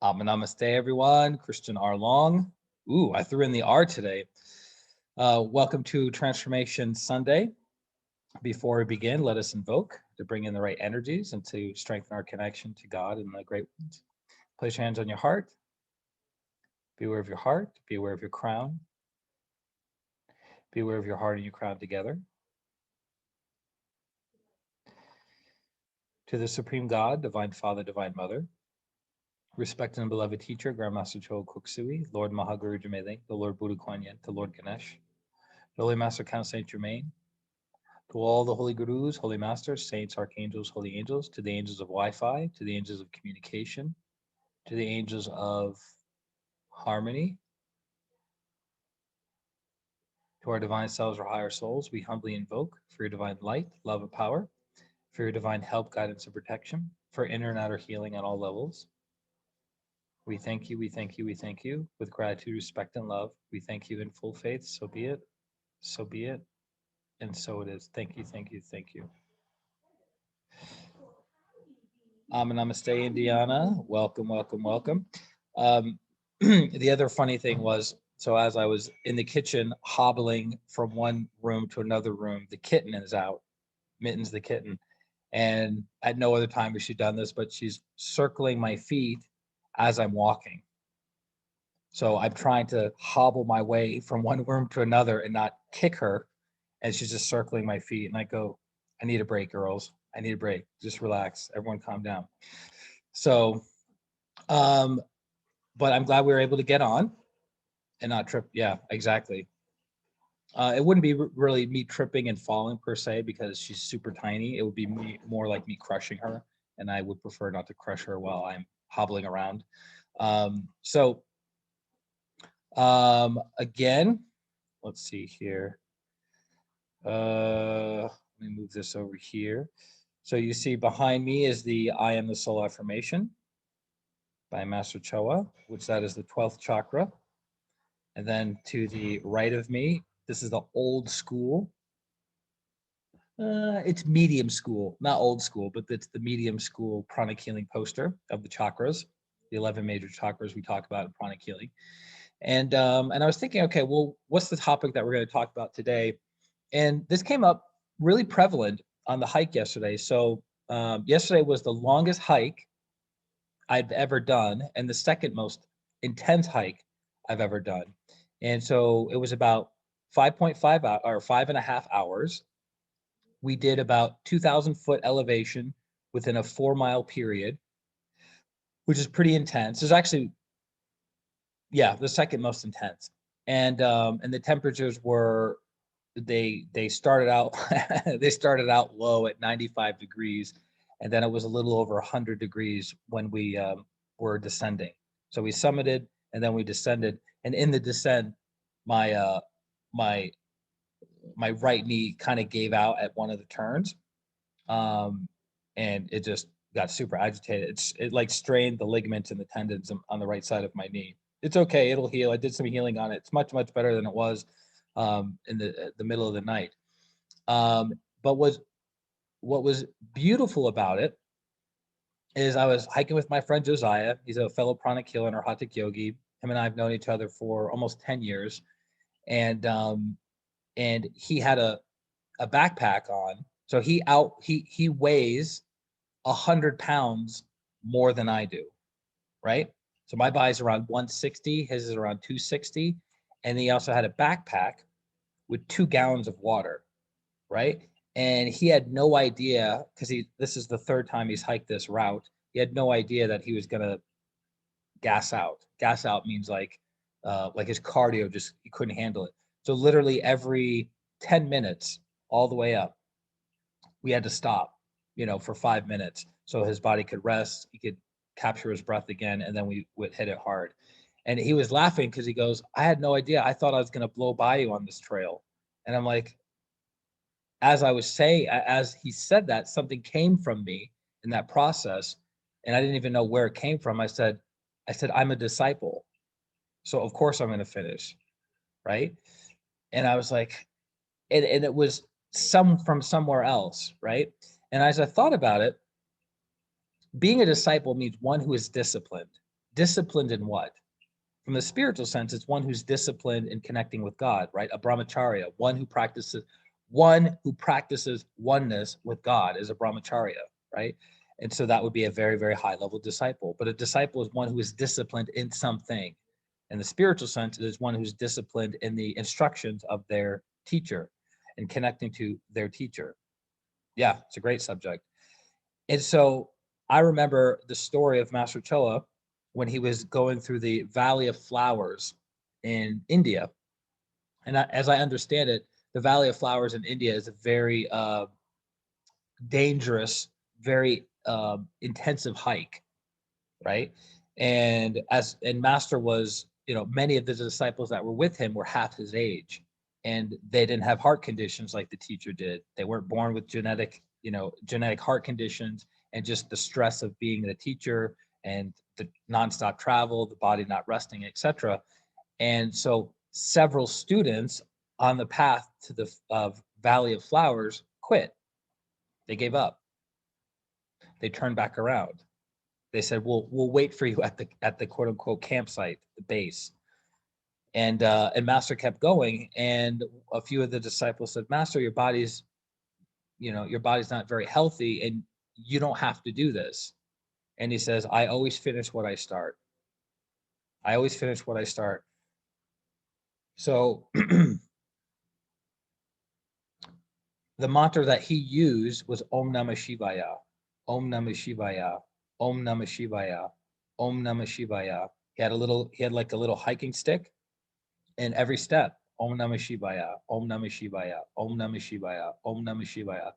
Namaste, everyone. Christian R. Long. Ooh, I threw in the R today. Welcome to Transformation Sunday. Before we begin, let us invoke to bring in the right energies and to strengthen our connection to God and the great ones. Place your hands on your heart. Be aware of your heart. Be aware of your crown. Be aware of your heart and your crown together. To the Supreme God, Divine Father, Divine Mother, respected and beloved teacher, Grandmaster Cho Kuksui, Lord Mahaguru Jamele, the Lord Buddha Kuan Yin, the Lord Ganesh, the Holy Master Count Saint Germain, to all the holy gurus, holy masters, saints, archangels, holy angels, to the angels of Wi-Fi, to the angels of communication, to the angels of harmony, to our divine selves or higher souls, we humbly invoke for your divine light, love, and power, for your divine help, guidance, and protection, for inner and outer healing at all levels. We thank you, we thank you, we thank you. With gratitude, respect, and love, we thank you in full faith. So be it, so be it, and so it is. Thank you, thank you, thank you. Namaste, Indiana. Welcome, welcome, welcome. The other funny thing was, so as I was in the kitchen hobbling from one room to another room, the kitten is out, Mittens the kitten. And at no other time has she done this, but she's circling my feet as I'm walking. So I'm trying to hobble my way from one room to another and not kick her. And she's just circling my feet. And I go, I need a break, girls. I need a break. Just relax. Everyone calm down. So, but I'm glad we were able to get on and not trip. Yeah, exactly. It wouldn't be really me tripping and falling per se because she's super tiny. It would be more like me crushing her. And I would prefer not to crush her while I'm hobbling around. Again, let's see here. Let me move this over here. So you see behind me is the I Am the Soul affirmation by Master Choa, which that is the 12th chakra. And then to the right of me, this is the old school. It's medium school, not old school, but it's the medium school pranic healing poster of the chakras, the 11 major chakras we talk about in pranic healing. And I was thinking, okay, well, what's the topic that we're going to talk about today? And this came up really prevalent on the hike yesterday. So yesterday was the longest hike I've ever done and the second most intense hike I've ever done. And so it was about 5.5 or 5.5 hours. We did about 2,000 foot elevation within a 4 mile period, which is pretty intense. There's actually, yeah, the second most intense. And the temperatures were they started out they started out low at 95 degrees, and then it was a little over 100 degrees when we were descending. So we summited and then we descended, and in the descent, my my my right knee kind of gave out at one of the turns, and it just got super agitated. It like strained the ligaments and the tendons on the right side of my knee. It's okay, it'll heal. I did some healing on it. It's much better than it was in the middle of the night. But what was beautiful about it is I was hiking with my friend Josiah. He's a fellow pranic healer and Arhatic yogi. Him and I have known each other for almost 10 years. And he had a backpack on. So he weighs 100 pounds more than I do, right? So my body's around 160, his is around 260. And he also had a backpack with 2 gallons of water, right? And he had no idea, because this is the third time he's hiked this route. He had no idea that he was gonna gas out. Gas out means like his cardio just he couldn't handle it. So literally every 10 minutes, all the way up, we had to stop, for 5 minutes so his body could rest, he could capture his breath again, and then we would hit it hard. And he was laughing because he goes, I had no idea. I thought I was gonna blow by you on this trail. And I'm like, as I was saying, as he said that, something came from me in that process, and I didn't even know where it came from. I said, I'm a disciple, so of course I'm going to finish, right? And I was like, and it was from somewhere else, right? And as I thought about it, being a disciple means one who is disciplined. Disciplined in what? From the spiritual sense, it's one who's disciplined in connecting with God, right? A brahmacharya, one who practices oneness with God is a brahmacharya, right? And so that would be a very, very high level disciple. But a disciple is one who is disciplined in something. In the spiritual sense, it is one who's disciplined in the instructions of their teacher and connecting to their teacher. Yeah, it's a great subject. And so I remember the story of Master Choa when he was going through the Valley of Flowers in India. And as I understand it, the Valley of Flowers in India is a very dangerous, very intensive hike, right? And Master was, many of the disciples that were with him were half his age, and they didn't have heart conditions like the teacher did. They weren't born with genetic heart conditions, and just the stress of being the teacher and the nonstop travel, the body not resting, etc. And so several students on the path to the Valley of Flowers quit. They gave up. They turned back around. They said, we'll wait for you at the quote unquote campsite, the base. And Master kept going. And a few of the disciples said, Master, your body's not very healthy, and you don't have to do this. And he says, I always finish what I start. I always finish what I start. So the mantra that he used was Om Namah Shivaya, Om Namah Shivaya, Om Namah Shivaya, Om Namah Shivaya. He had like a little hiking stick, and every step, Om Namah Shivaya, Om Namah Shivaya, Om Namah Shivaya, Om Namah Shivaya,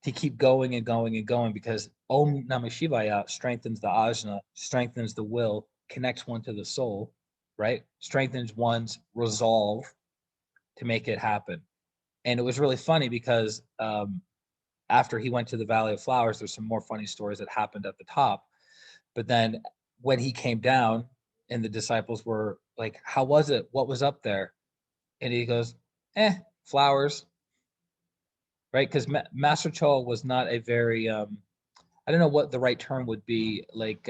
to keep going and going and going, because Om Namah Shivaya strengthens the ajna, strengthens the will, connects one to the soul, right? Strengthens one's resolve to make it happen. And it was really funny because after he went to the Valley of Flowers, there's some more funny stories that happened at the top. But then when he came down and the disciples were like, how was it? What was up there? And he goes, flowers, right? Because Master Choa was not a very, I don't know what the right term would be. Like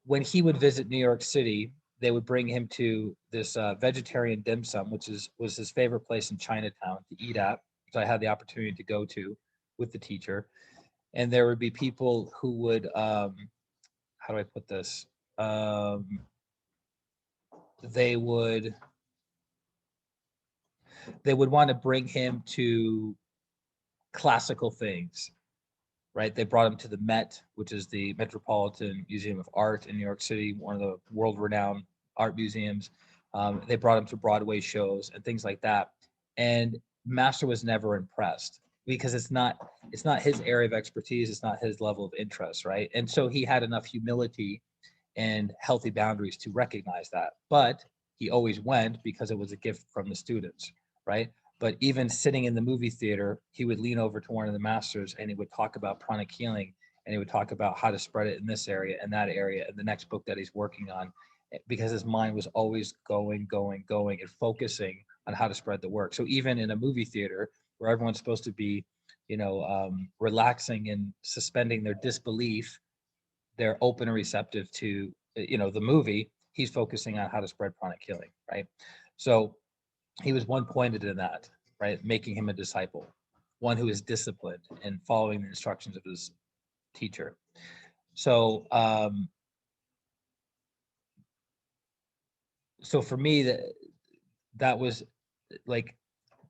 when he would visit New York City, they would bring him to this vegetarian dim sum, was his favorite place in Chinatown to eat at. So I had the opportunity to go to with the teacher. And there would be people who would, how do I put this? They would want to bring him to classical things, right? They brought him to the Met, which is the Metropolitan Museum of Art in New York City, one of the world-renowned art museums. They brought him to Broadway shows and things like that. And Master was never impressed because it's not his area of expertise. It's not his level of interest, right? And so he had enough humility and healthy boundaries to recognize that. But he always went because it was a gift from the students, right? But even sitting in the movie theater, he would lean over to one of the masters and he would talk about pranic healing, and he would talk about how to spread it in this area and that area and the next book that he's working on, because his mind was always going and focusing on how to spread the work. So even in a movie theater where everyone's supposed to be, relaxing and suspending their disbelief, they're open and receptive to the movie. He's focusing on how to spread pranic healing, right? So he was one pointed in that, right? Making him a disciple, one who is disciplined and following the instructions of his teacher. So so for me, that was like,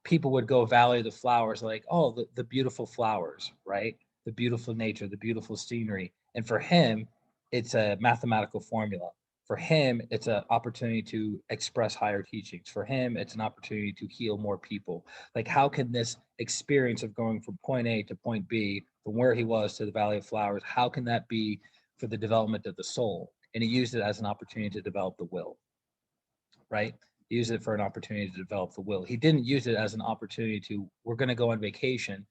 people would go Valley of the Flowers, like, oh, the beautiful flowers, right? The beautiful nature, the beautiful scenery. And for him, it's a mathematical formula. For him, it's an opportunity to express higher teachings. For him, it's an opportunity to heal more people. Like, how can this experience of going from point A to point B, from where he was to the Valley of Flowers, how can that be for the development of the soul? And he used it as an opportunity to develop the will, right? Use it for an opportunity to develop the will. He didn't use it as an opportunity to, we're going to go on vacation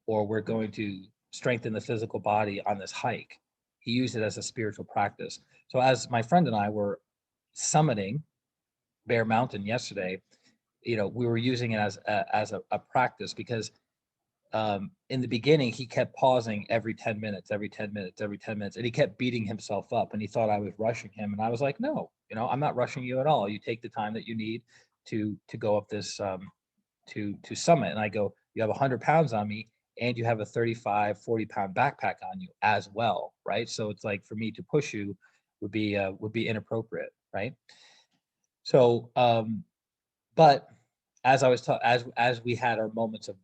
or we're going to strengthen the physical body on this hike. He used it as a spiritual practice. So as my friend and I were summiting Bear Mountain yesterday, we were using it as a practice, because in the beginning, he kept pausing every 10 minutes, every 10 minutes, every 10 minutes, and he kept beating himself up, and he thought I was rushing him. And I was like, no, I'm not rushing you at all. You take the time that you need to go up this, to summit. And I go, you have 100 pounds on me, and you have a 35, 40-pound backpack on you as well, right? So it's like, for me to push you would be inappropriate, right? So, but as I was as we had our moments of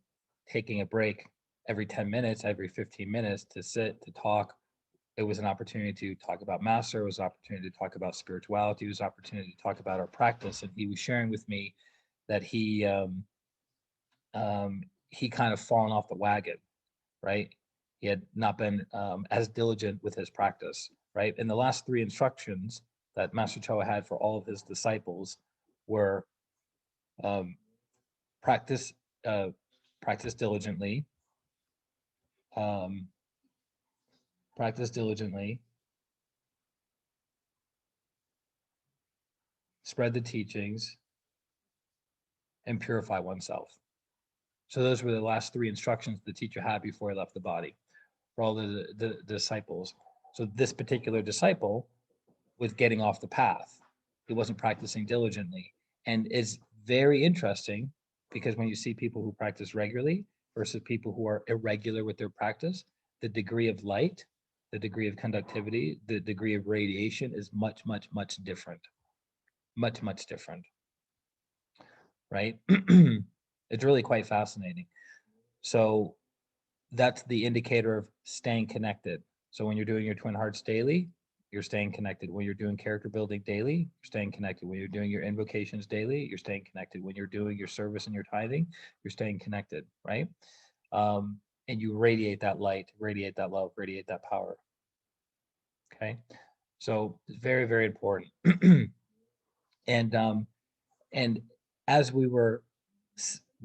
taking a break every 10 minutes, every 15 minutes, to sit, to talk, it was an opportunity to talk about master. It was an opportunity to talk about spirituality. It was an opportunity to talk about our practice. And he was sharing with me that he kind of fallen off the wagon, right? He had not been as diligent with his practice, right? And the last three instructions that Master Choa had for all of his disciples were, um, practice uh, practice diligently, um, practice diligently, spread the teachings, and purify oneself. So those were the last three instructions the teacher had before he left the body for all the disciples. So this particular disciple was getting off the path. He wasn't practicing diligently. And it's very interesting, because when you see people who practice regularly versus people who are irregular with their practice, the degree of light, the degree of conductivity, the degree of radiation is much, much, much different. Much, much different, right? It's really quite fascinating. So that's the indicator of staying connected. So when you're doing your Twin Hearts daily, you're staying connected. When you're doing character building daily, you're staying connected. When you're doing your invocations daily, you're staying connected. When you're doing your service and your tithing, you're staying connected, right? And you radiate that light, radiate that love, radiate that power. Okay, so it's very, very important. and and as we were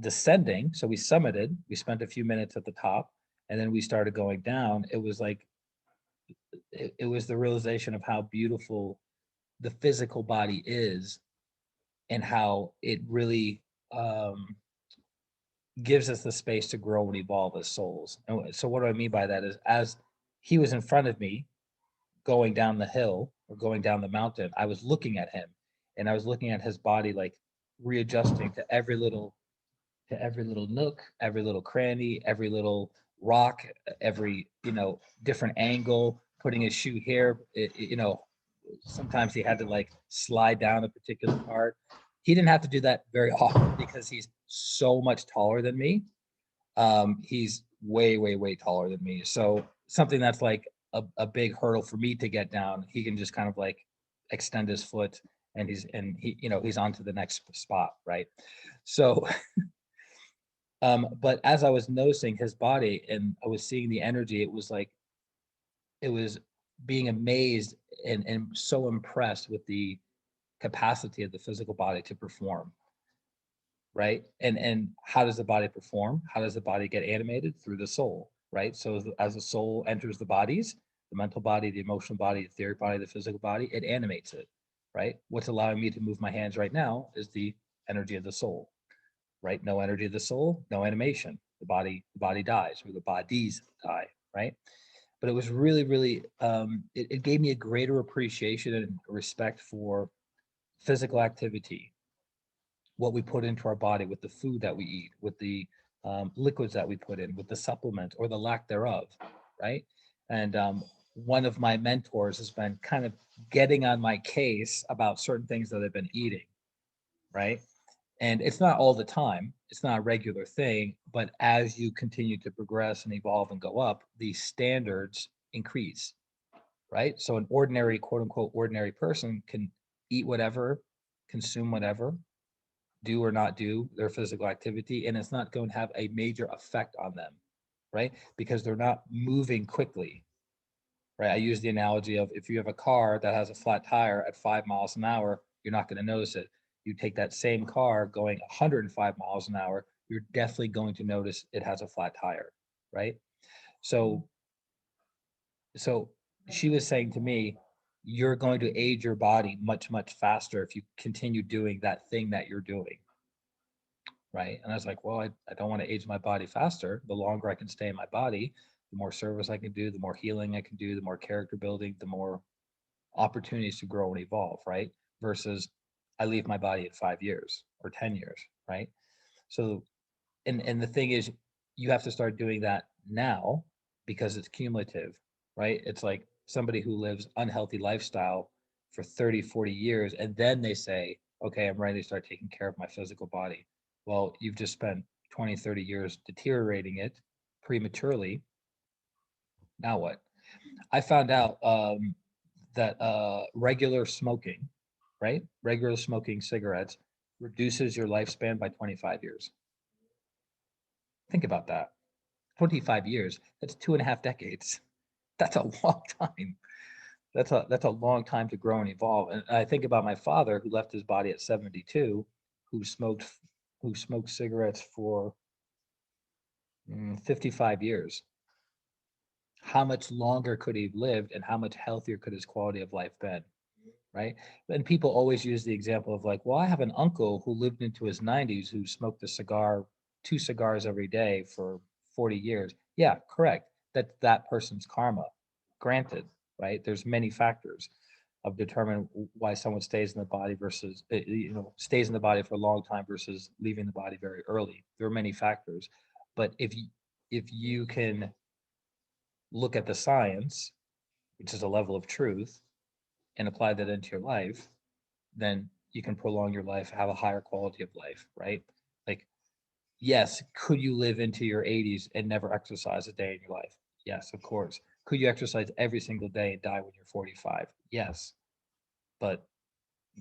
descending, so we summited, we spent a few minutes at the top, and then we started going down. It was like, it was the realization of how beautiful the physical body is, and how it really, gives us the space to grow and evolve as souls. And so what do I mean by that is, as he was in front of me going down the hill or going down the mountain, I was looking at him, and I was looking at his body, like readjusting to every little nook, every little cranny, every little rock, every, different angle, putting his shoe here. Sometimes he had to like slide down a particular part. He didn't have to do that very often because he's so much taller than me. He's way, way, way taller than me. So something that's like a big hurdle for me to get down, he can just kind of like extend his foot, and he's on to the next spot, right? So but as I was noticing his body and I was seeing the energy, it was being amazed and so impressed with the capacity of the physical body to perform, right? And how does the body perform? How does the body get animated? Through the soul, right? So as the soul enters the bodies, the mental body, the emotional body, the etheric body, the physical body, it animates it, right? What's allowing me to move my hands right now is the energy of the soul, right? No energy of the soul, no animation. The body dies, or the bodies die, right? But it was really, really, it gave me a greater appreciation and respect for physical activity, what we put into our body, with the food that we eat, with the liquids that we put in, with the supplement or the lack thereof, right? And one of my mentors has been kind of getting on my case about certain things that I've been eating, right? And it's not all the time, it's not a regular thing, but as you continue to progress and evolve and go up, the standards increase, right? So an ordinary, quote unquote, ordinary person can eat whatever, consume whatever, do or not do their physical activity, and it's not going to have a major effect on them, right? Because they're not moving quickly, right? I use the analogy of, if you have a car that has a flat tire at 5 miles an hour, you're not going to notice it. You take that same car going 105 miles an hour, you're definitely going to notice it has a flat tire, right? So, so she was saying to me, you're going to age your body much, much faster if you continue doing that thing that you're doing, right? And I was like, well, I don't want to age my body faster. The longer I can stay in my body, the more service I can do, the more healing I can do, the more character building, the more opportunities to grow and evolve, right? Versus I leave my body in 5 years or 10 years, right? So, and the thing is, you have to start doing that now because it's cumulative, right? It's like somebody who lives unhealthy lifestyle for 30, 40 years, and then they say, okay, I'm ready to start taking care of my physical body. Well, you've just spent 20, 30 years deteriorating it prematurely. Now what? I found out that regular smoking, right? Regular smoking cigarettes reduces your lifespan by 25 years. Think about that. 25 years, that's 2.5 decades. That's a long time. That's a long time to grow and evolve. And I think about my father who left his body at 72, who smoked who smoked cigarettes for 55 years. How much longer could he have lived and how much healthier could his quality of life been? Right? And people always use the example of like, well, I have an uncle who lived into his 90s who smoked a cigar, 2 cigars every day for 40 years. Yeah, correct. That's that person's karma. Granted, right? There's many factors of determine why someone stays in the body versus stays in the body for a long time versus leaving the body very early. There are many factors, but if you can look at the science, which is a level of truth, and apply that into your life, then you can prolong your life, have a higher quality of life, right? Like, yes, could you live into your 80s and never exercise a day in your life? Yes, of course. Could you exercise every single day and die when you're 45? Yes. But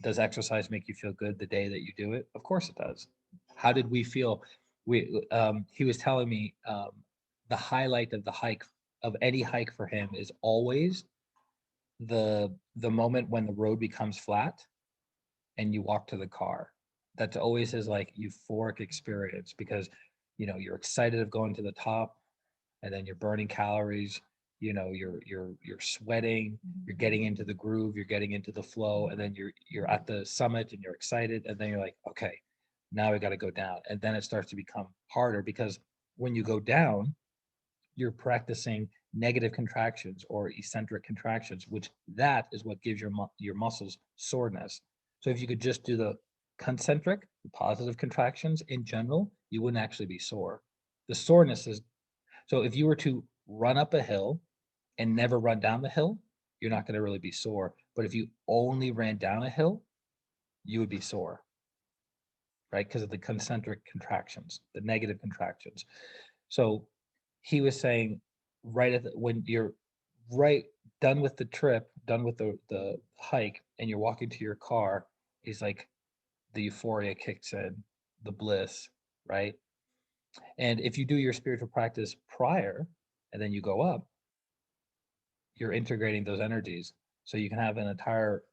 does exercise make you feel good the day that you do it? Of course it does. How did we feel? He was telling me the highlight of the hike of any hike for him is always the moment when the road becomes flat and you walk to the car. That's always his like euphoric experience because you're excited of going to the top and then you're burning calories, you're sweating, you're getting into the groove, you're getting into the flow, and then you're at the summit and you're excited, and then you're like, okay, now we got to go down. And then it starts to become harder because when you go down, you're practicing negative contractions or eccentric contractions, which that is what gives your muscles soreness. So if you could just do the concentric, positive contractions in general, you wouldn't actually be sore. The soreness is so if you were to run up a hill and never run down the hill, you're not going to really be sore. But if you only ran down a hill, you would be sore, right? Because of the concentric contractions, the negative contractions. So he was saying when you're right done with the trip, done with the hike, and you're walking to your car, he's like the euphoria kicks in, the bliss, right? And if you do your spiritual practice prior and then you go up, you're integrating those energies. So you can have an entire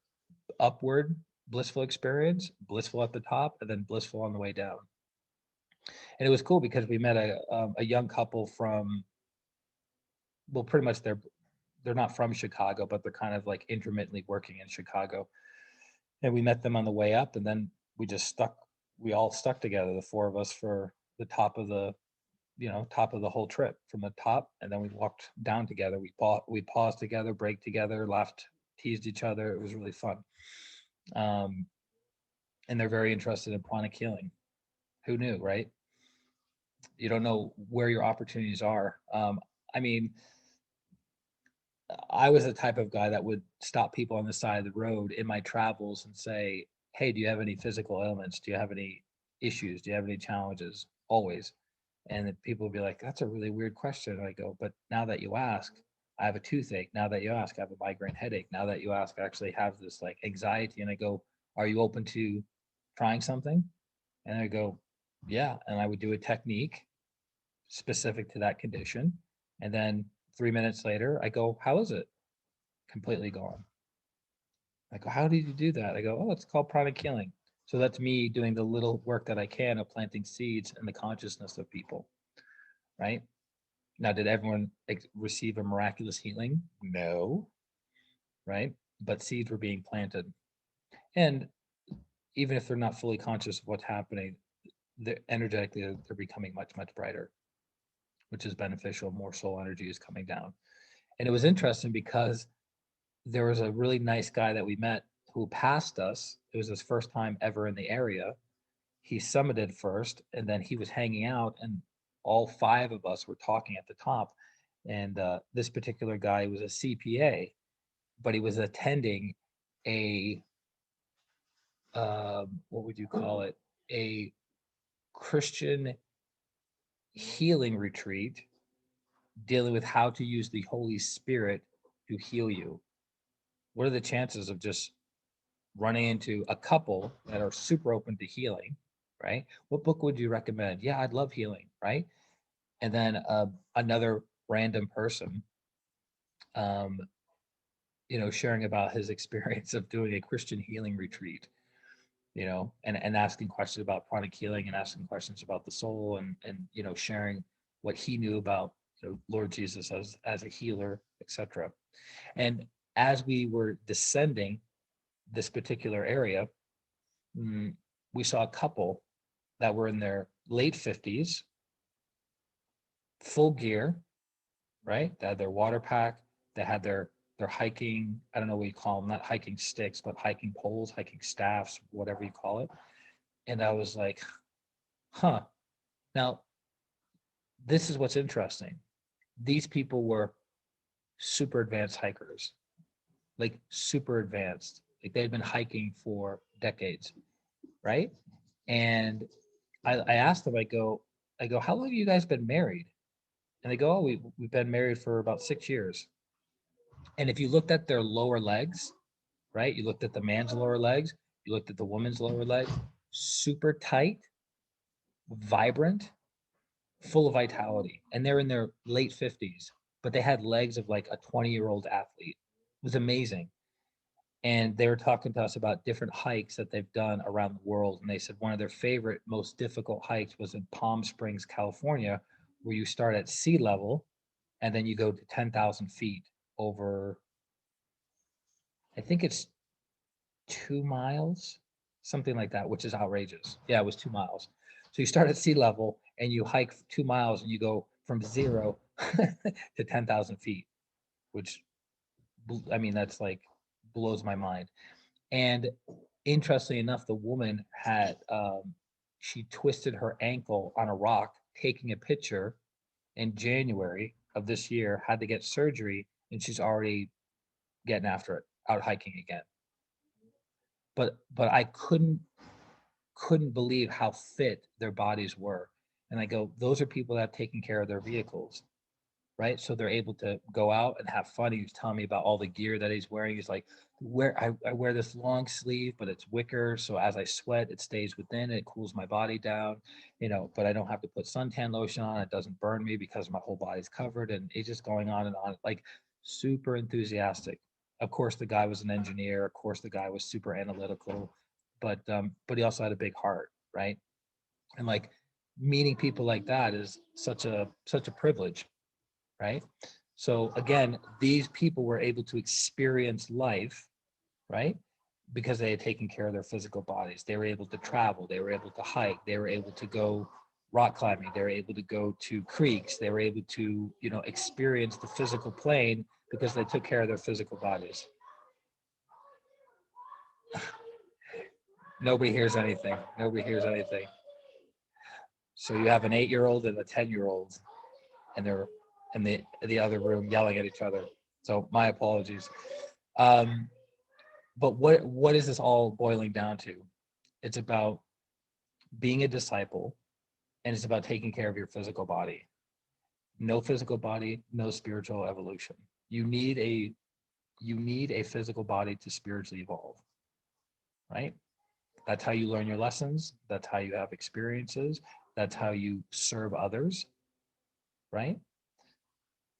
upward blissful experience, blissful at the top, and then blissful on the way down. And it was cool because we met a young couple from, well, pretty much they're not from Chicago, but they're kind of like intermittently working in Chicago. And we met them on the way up, and then we all stuck together, the four of us, for the top of the whole trip from the top, and then we walked down together. We paused together, break together, laughed, teased each other. It was really fun. Um, and they're very interested in pranic healing. Who knew, right? You don't know where your opportunities are. I mean, I was the type of guy that would stop people on the side of the road in my travels and say, "Hey, do you have any physical ailments? Do you have any issues? Do you have any challenges?" Always. And people would be like, "That's a really weird question." And I go, "But now that you ask, I have a toothache. Now that you ask, I have a migraine headache. Now that you ask, I actually have this like anxiety." And I go, "Are you open to trying something?" And I go, "Yeah." And I would do a technique specific to that condition. And then 3 minutes later, I go, "How is it?" Completely gone. I go, "How did you do that?" I go, "Oh, it's called pranic healing." So that's me doing the little work that I can of planting seeds in the consciousness of people, right? Now, did everyone receive a miraculous healing? No, right? But seeds were being planted. And even if they're not fully conscious of what's happening, they're energetically, they're becoming much, much brighter, which is beneficial. More soul energy is coming down. And it was interesting because there was a really nice guy that we met who passed us. It was his first time ever in the area. He summited first, and then he was hanging out, and all five of us were talking at the top. And this particular guy was a CPA, but he was attending a what would you call it? A Christian healing retreat dealing with how to use the Holy Spirit to heal you. What are the chances of just running into a couple that are super open to healing, right? What book would you recommend? Yeah, I'd love healing, right? And then another random person, um, sharing about his experience of doing a Christian healing retreat, and asking questions about pranic healing and asking questions about the soul and sharing what he knew about Lord Jesus as a healer, etc. And as we were descending this particular area, we saw a couple that were in their late 50s, full gear, right? They had their water pack, they had their hiking, I don't know what you call them, not hiking sticks, but hiking poles, hiking staffs, whatever you call it. And I was like, huh. Now, this is what's interesting. These people were super advanced hikers, like super advanced. Like they'd been hiking for decades, right? And I asked them, I go, how long have you guys been married? And they go, oh, we've been married for about 6 years. And if you looked at their lower legs, right? You looked at the man's lower legs, you looked at the woman's lower legs, super tight, vibrant, full of vitality. And they're in their late 50s, but they had legs of like a 20-year-old athlete. It was amazing. And they were talking to us about different hikes that they've done around the world. And they said one of their favorite, most difficult hikes was in Palm Springs, California, where you start at sea level and then you go to 10,000 feet over, I think it's 2 miles, something like that, which is outrageous. Yeah, it was 2 miles. So you start at sea level and you hike 2 miles and you go from zero to 10,000 feet, which, I mean, that's like blows my mind. And interestingly enough, the woman had, she twisted her ankle on a rock taking a picture in January of this year, had to get surgery, and she's already getting after it, out hiking again. But I couldn't believe how fit their bodies were. And I go, those are people that have taken care of their vehicles, right? So they're able to go out and have fun. He was telling me about all the gear that he's wearing. He's like, I wear this long sleeve, but it's wicker. So as I sweat, it stays within, it cools my body down, but I don't have to put suntan lotion on. It doesn't burn me because my whole body's covered. And it's just going on and on, like super enthusiastic. Of course, the guy was an engineer. Of course, the guy was super analytical, but he also had a big heart, right? And like meeting people like that is such a privilege, right? So again, these people were able to experience life, right? Because they had taken care of their physical bodies. They were able to travel, they were able to hike, they were able to go rock climbing, they were able to go to creeks, they were able to, experience the physical plane because they took care of their physical bodies. Nobody hears anything. Nobody hears anything. So you have an 8-year-old and a 10-year-old, and they're in the other room yelling at each other. So my apologies. Um, but what is this all boiling down to? It's about being a disciple, and it's about taking care of your physical body. No physical body, no spiritual evolution. You need a physical body to spiritually evolve, right? That's how you learn your lessons. That's how you have experiences. That's how you serve others, right?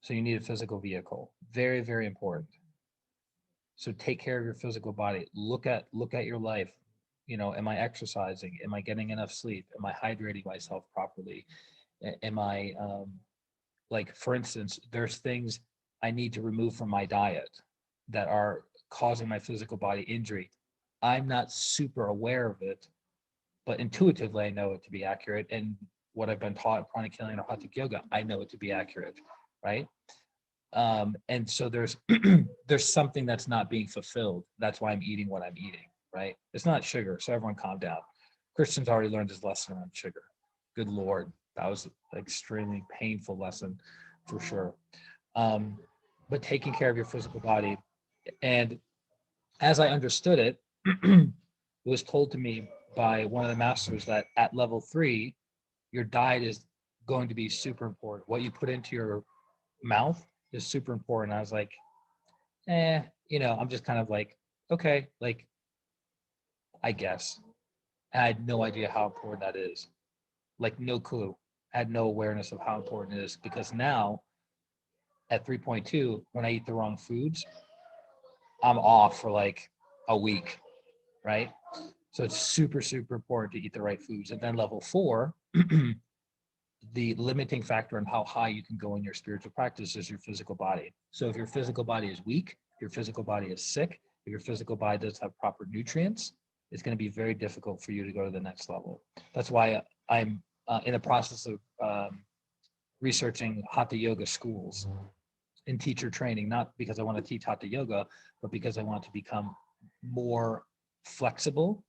So you need a physical vehicle. Very, very important. So take care of your physical body. Look at your life. Am I exercising? Am I getting enough sleep? Am I hydrating myself properly? Am I like, for instance, there's things I need to remove from my diet that are causing my physical body injury. I'm not super aware of it but intuitively I know it to be accurate. And what I've been taught in pranic healing and Arhatic yoga, I know it to be accurate, right? And so there's there's something that's not being fulfilled. That's why I'm eating what I'm eating, right? It's not sugar, so everyone calm down. Christian's already learned his lesson around sugar. Good Lord, that was an extremely painful lesson for sure. Um, but taking care of your physical body, and as I understood it, it was told to me by one of the masters that at level 3, your diet is going to be super important. What you put into your mouth is super important. I was like, I'm just kind of like, okay, like, I guess. And I had no idea how important that is. Like, no clue. I had no awareness of how important it is because now at 3.2, when I eat the wrong foods, I'm off for like a week, right? So it's super, super important to eat the right foods. And then level 4, the limiting factor on how high you can go in your spiritual practice is your physical body. So if your physical body is weak, if your physical body is sick, if your physical body doesn't have proper nutrients, it's going to be very difficult for you to go to the next level. That's why I'm in the process of researching hatha yoga schools and teacher training, not because I want to teach hatha yoga, but because I want to become more flexible,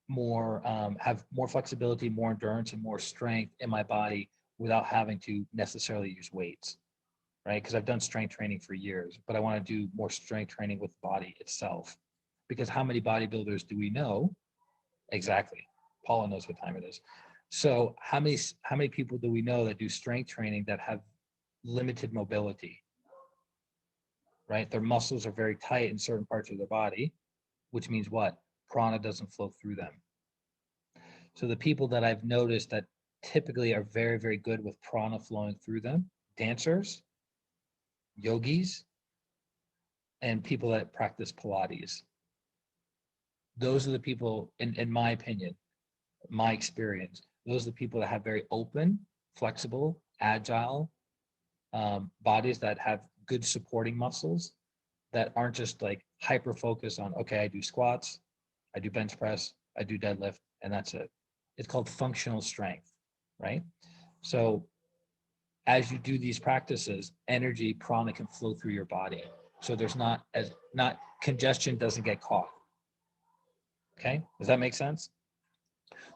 more have more flexibility, more endurance, and more strength in my body without having to necessarily use weights, right? Because I've done strength training for years, but I want to do more strength training with the body itself. Because how many bodybuilders do we know? Exactly. Paula knows what time it is. So how many people do we know that do strength training that have limited mobility, right? Their muscles are very tight in certain parts of their body, which means what? Prana doesn't flow through them. So the people that I've noticed that typically are very, very good with prana flowing through them, dancers, yogis, and people that practice Pilates. Those are the people, in my opinion, my experience, those are the people that have very open, flexible, agile bodies that have good supporting muscles that aren't just like hyper focused on, okay, I do squats, I do bench press, I do deadlift, and that's it. It's called functional strength, right? So as you do these practices, energy, prana can flow through your body. So there's not congestion doesn't get caught. Okay, does that make sense?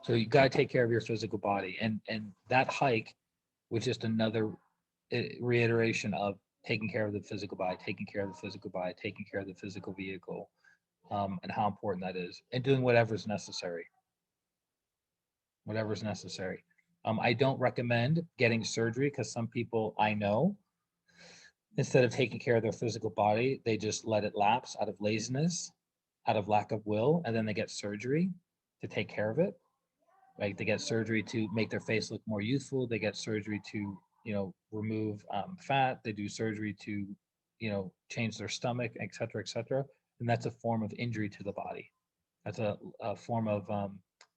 So you got to take care of your physical body, and that hike was just another reiteration of taking care of the physical body, taking care of the physical body, taking care of the physical vehicle, and how important that is, and doing whatever's necessary. Whatever's necessary. I don't recommend getting surgery because some people I know, instead of taking care of their physical body, they just let it lapse out of laziness, out of lack of will, and then they get surgery to take care of it. Like they get surgery to make their face look more youthful. They get surgery to, remove fat. They do surgery to, change their stomach, et cetera, et cetera. And that's a form of injury to the body. That's a form of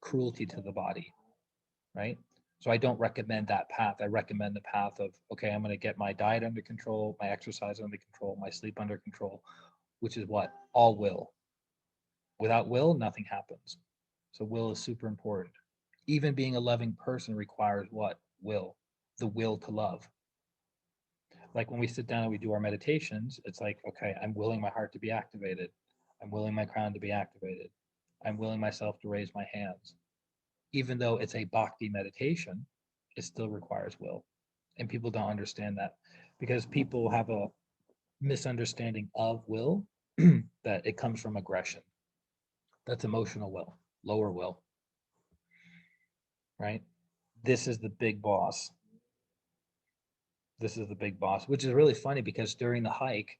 cruelty to the body, right? So I don't recommend that path. I recommend the path of, okay, I'm going to get my diet under control, my exercise under control, my sleep under control, which is what? All will. Without will, nothing happens. So will is super important. Even being a loving person requires what? Will. The will to love. Like when we sit down and we do our meditations, it's like, okay, I'm willing my heart to be activated. I'm willing my crown to be activated. I'm willing myself to raise my hands. Even though it's a bhakti meditation, it still requires will. And people don't understand that because people have a misunderstanding of will that it comes from aggression. That's emotional will, lower will, right? This is the big boss. This is the big boss, which is really funny because during the hike,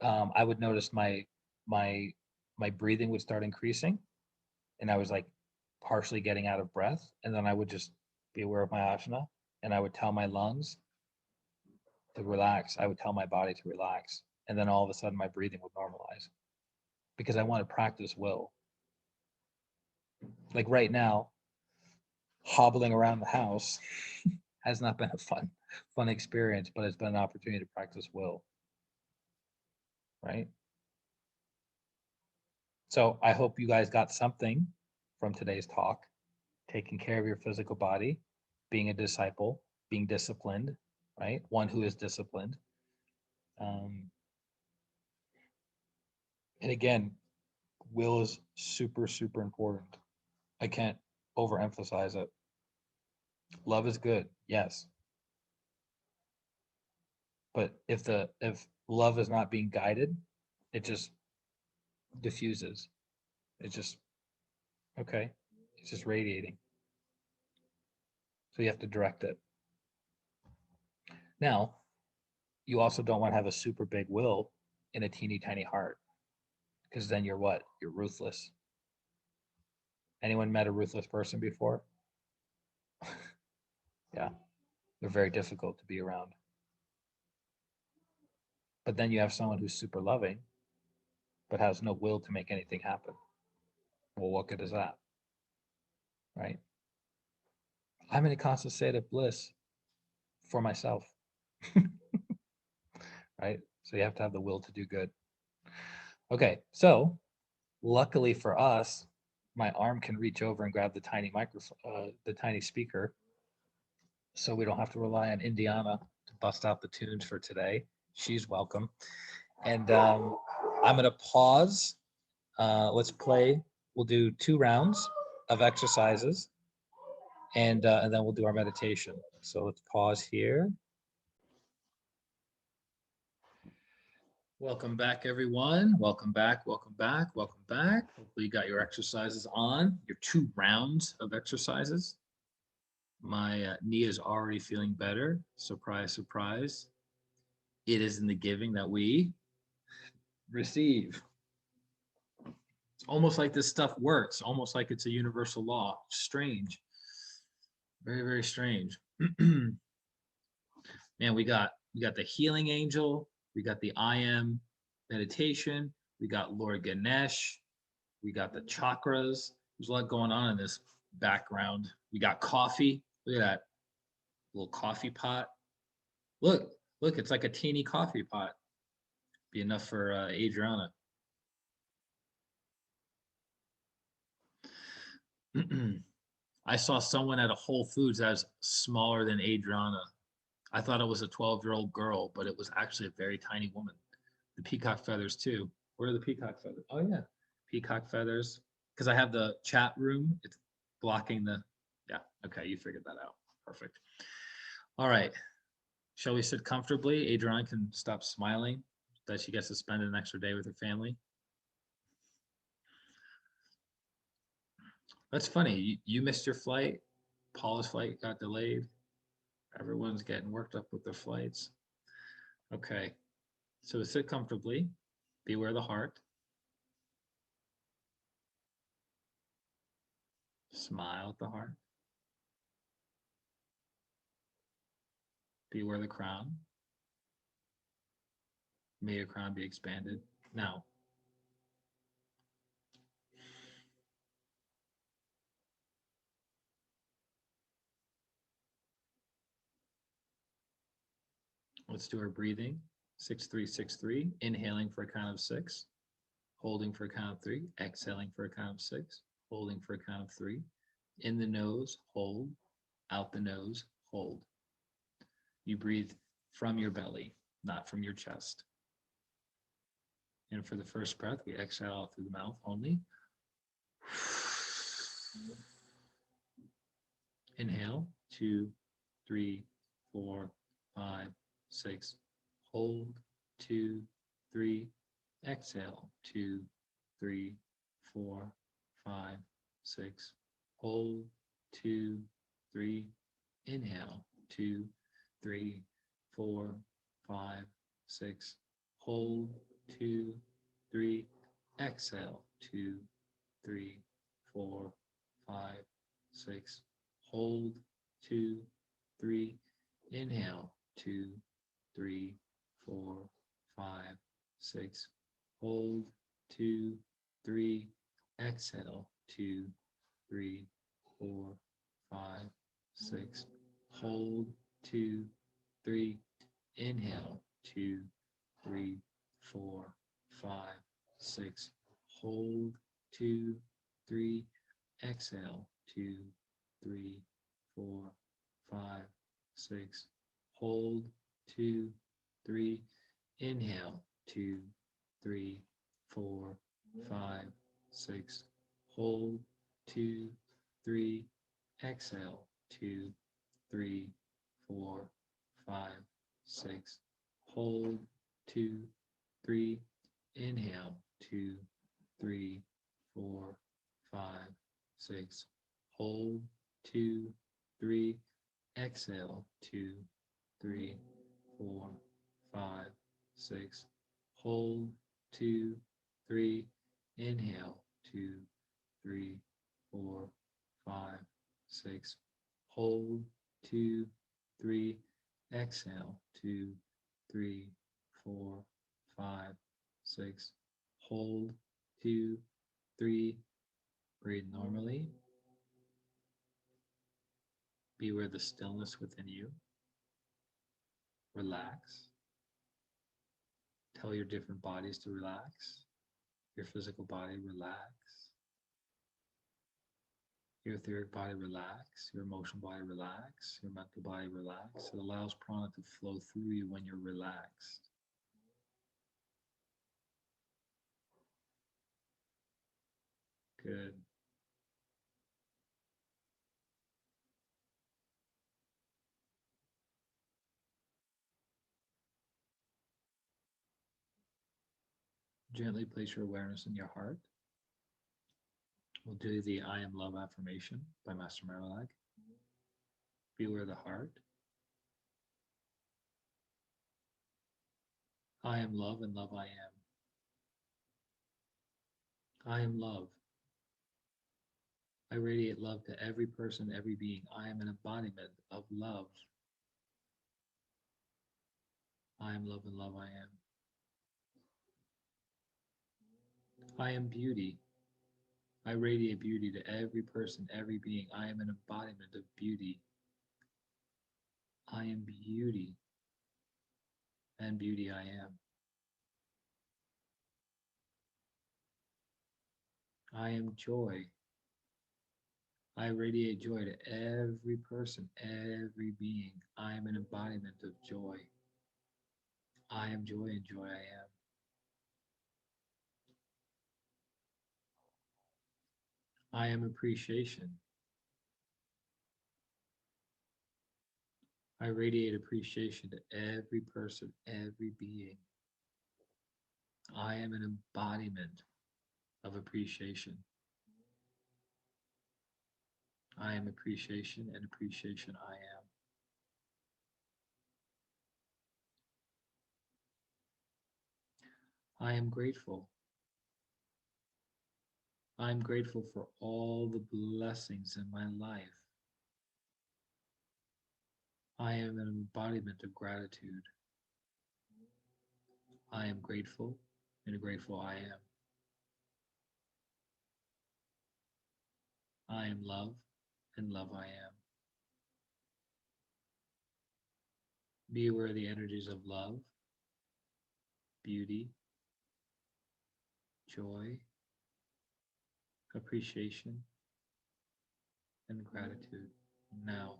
I would notice my my breathing would start increasing, and I was like partially getting out of breath, and then I would just be aware of my asana, and I would tell my lungs to relax. I would tell my body to relax, and then all of a sudden my breathing would normalize because I want to practice will. Like right now, hobbling around the house has not been a fun experience, but it's been an opportunity to practice will, right? So I hope you guys got something from today's talk: taking care of your physical body, being a disciple, being disciplined, right? One who is disciplined. Um, and again, will is super, super important. I can't overemphasize it. Love is good, yes, but if love is not being guided, it just diffuses. It just okay. It's just radiating. So you have to direct it. Now, you also don't want to have a super big will in a teeny tiny heart, because then you're what? You're ruthless. Anyone met a ruthless person before? Yeah, they're very difficult to be around. But then you have someone who's super loving, but has no will to make anything happen. Well, what good is that? Right? I'm in a constant state of bliss for myself. Right? So you have to have the will to do good. Okay, so luckily for us, my arm can reach over and grab the tiny microphone, the tiny speaker, so we don't have to rely on Indiana to bust out the tunes for today. She's welcome. And I'm going to pause. Let's play. We'll do 2 rounds of exercises, and then we'll do our meditation. So let's pause here. Welcome back, everyone. Welcome back, welcome back, welcome back. Hopefully you got your exercises on, your 2 rounds of exercises. My knee is already feeling better. Surprise, surprise. It is in the giving that we receive. It's almost like this stuff works, almost like it's a universal law. Strange. Very, very strange. Man, we got the healing angel, we got the I am meditation, we got Lord Ganesh, we got the chakras. There's a lot going on in this background. We got coffee. Look at that little coffee pot. Look, it's like a teeny coffee pot. Be enough for Adriana. I saw someone at a Whole Foods that was smaller than Adriana. I thought it was a 12-year-old girl, but it was actually a very tiny woman. The peacock feathers too. Where are the peacock feathers? Oh yeah, peacock feathers. Because I have the chat room. It's blocking the. Yeah. Okay, you figured that out. Perfect. All right. Shall we sit comfortably? Adriana can stop smiling that she gets to spend an extra day with her family. That's funny. You missed your flight. Paula's flight got delayed. Everyone's getting worked up with their flights. Okay. So sit comfortably. Beware the heart. Smile at the heart. Beware the crown. May your crown be expanded. Now, let's do our breathing. 6-3-6-3. Inhaling for a count of 6. Holding for a count of 3. Exhaling for a count of 6. Holding for a count of 3. In the nose, hold. Out the nose, hold. You breathe from your belly, not from your chest. And for the first breath, we exhale out through the mouth only. Inhale, 2, 3, 4, 5, 6. Hold, 2, 3. Exhale, 2, 3, 4, 5, 6. Hold, 2, 3. Inhale, 2, 3, 4, 5, 6. Hold, 2, 3. Exhale, 2, 3, 4, 5, 6. Hold, 2, 3. Inhale, 2, 3, 4, 5, 6. Hold, 2, 3. Exhale, 2, 3, 4, 5, 6. Hold, 2, 3. Inhale, 2, 3, 4, 5, 6. Hold, 2, 3. Exhale, 2, 3, 4, 5, 6. Hold, 2, 3. Inhale, 2, 3, 4, 5, 6. Hold, 2, 3. Exhale, 2, 3, 4, 5, 6. Hold, 2, 3. Inhale, 2, 3, 4, 5, 6. Hold, 2, 3. Exhale, 2, 3, 4, 5, 6. Hold, 2, 3. Inhale, 2, 3, 4, 5, 6. Hold, 2, 3. Exhale, 2, 3, 4, 5, 6. Hold, 2, 3. Breathe normally. Be aware of the stillness within you. Relax. Tell your different bodies to relax. Your physical body, relax. Your etheric body, relax. Your emotional body, relax. Your mental body, relax. It allows prana to flow through you when you're relaxed. Good. Gently place your awareness in your heart. We'll do the I am love affirmation by Master Marilag. Be aware of the heart. I am love and love I am. I am love. I radiate love to every person, every being. I am an embodiment of love. I am love and love I am. I am beauty. I radiate beauty to every person, every being. I am an embodiment of beauty. I am beauty, and beauty I am. I am joy. I radiate joy to every person, every being. I am an embodiment of joy. I am joy and joy I am. I am appreciation. I radiate appreciation to every person, every being. I am an embodiment of appreciation. I am appreciation, and appreciation I am. I am grateful. I am grateful for all the blessings in my life. I am an embodiment of gratitude. I am grateful, and grateful I am. I am love, and love I am. Be aware of the energies of love, beauty, joy, appreciation, and gratitude now.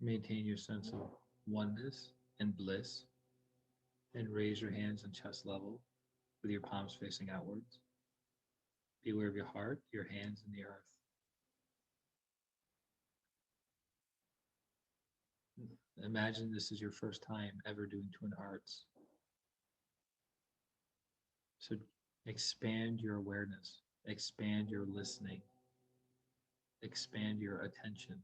Maintain your sense of oneness and bliss, and raise your hands and chest level with your palms facing outwards. Be aware of your heart, your hands, and the earth. Imagine this is your first time ever doing Twin Hearts. So expand your awareness, expand your listening. Expand your attention.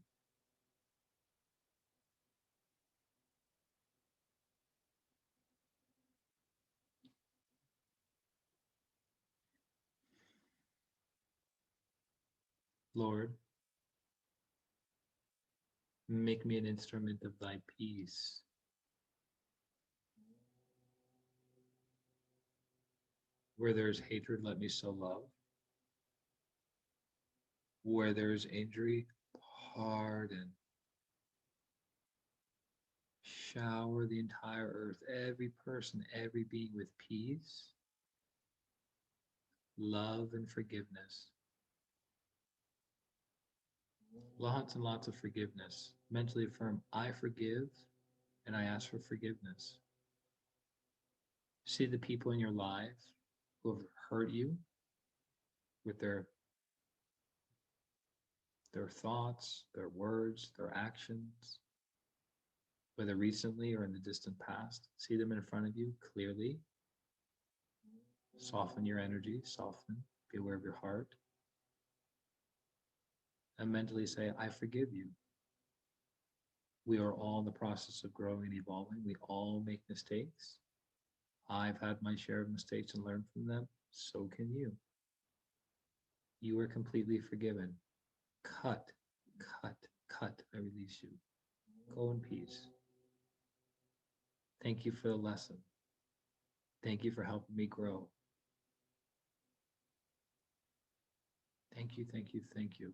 Lord, make me an instrument of thy peace. Where there is hatred, let me sow love. Where there is injury, pardon. Shower the entire earth, every person, every being with peace, love, and forgiveness. Lots and lots of forgiveness. Mentally affirm, I forgive and I ask for forgiveness. See the people in your life who have hurt you with their thoughts, their words, their actions, whether recently or in the distant past. See them in front of you clearly. Soften your energy, soften, be aware of your heart. And mentally say, I forgive you. We are all in the process of growing and evolving. We all make mistakes. I've had my share of mistakes and learned from them. So can you. You are completely forgiven. Cut, cut, cut. I release you. Go in peace. Thank you for the lesson. Thank you for helping me grow. Thank you, thank you, thank you.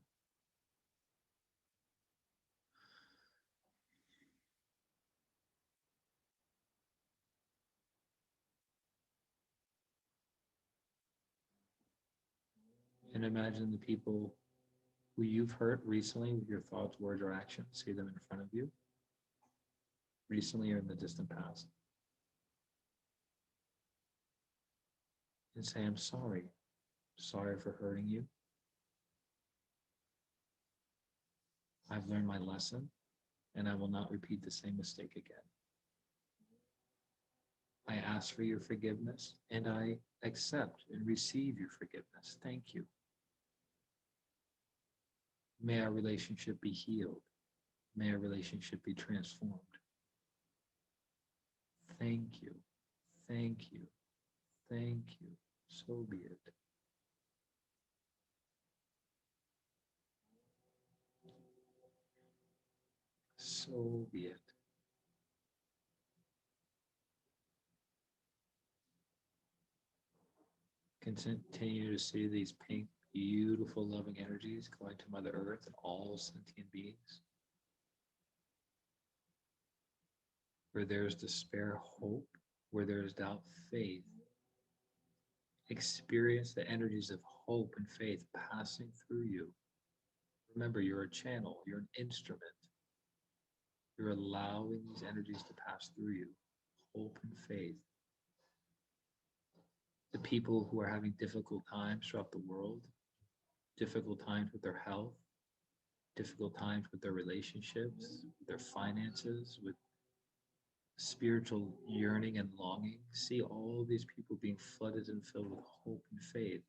And imagine the people who you've hurt recently with your thoughts, words, or actions. See them in front of you, recently or in the distant past. And say, I'm sorry. Sorry for hurting you. I've learned my lesson, and I will not repeat the same mistake again. I ask for your forgiveness, and I accept and receive your forgiveness. Thank you. May our relationship be healed. May our relationship be transformed. Thank you. Thank you. Thank you. So be it. So be it. Continue to see these pink, beautiful, loving energies going to Mother Earth and all sentient beings. Where there is despair, hope. Where there is doubt, faith. Experience the energies of hope and faith passing through you. Remember, you're a channel, you're an instrument. You're allowing these energies to pass through you. Hope and faith. The people who are having difficult times throughout the world, difficult times with their health, difficult times with their relationships, their finances, with spiritual yearning and longing. See all these people being flooded and filled with hope and faith.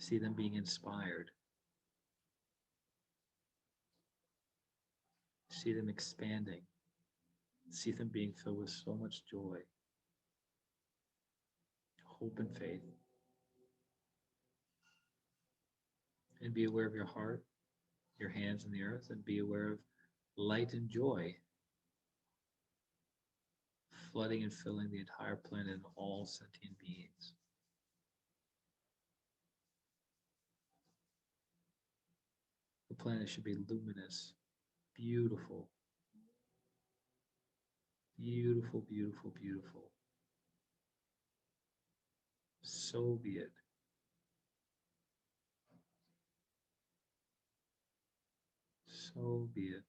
See them being inspired. See them expanding. See them being filled with so much joy, hope, and faith. And be aware of your heart, your hands in the earth, and be aware of light and joy flooding and filling the entire planet and all sentient beings. The planet should be luminous, beautiful, beautiful, beautiful, beautiful. So be it. So be it.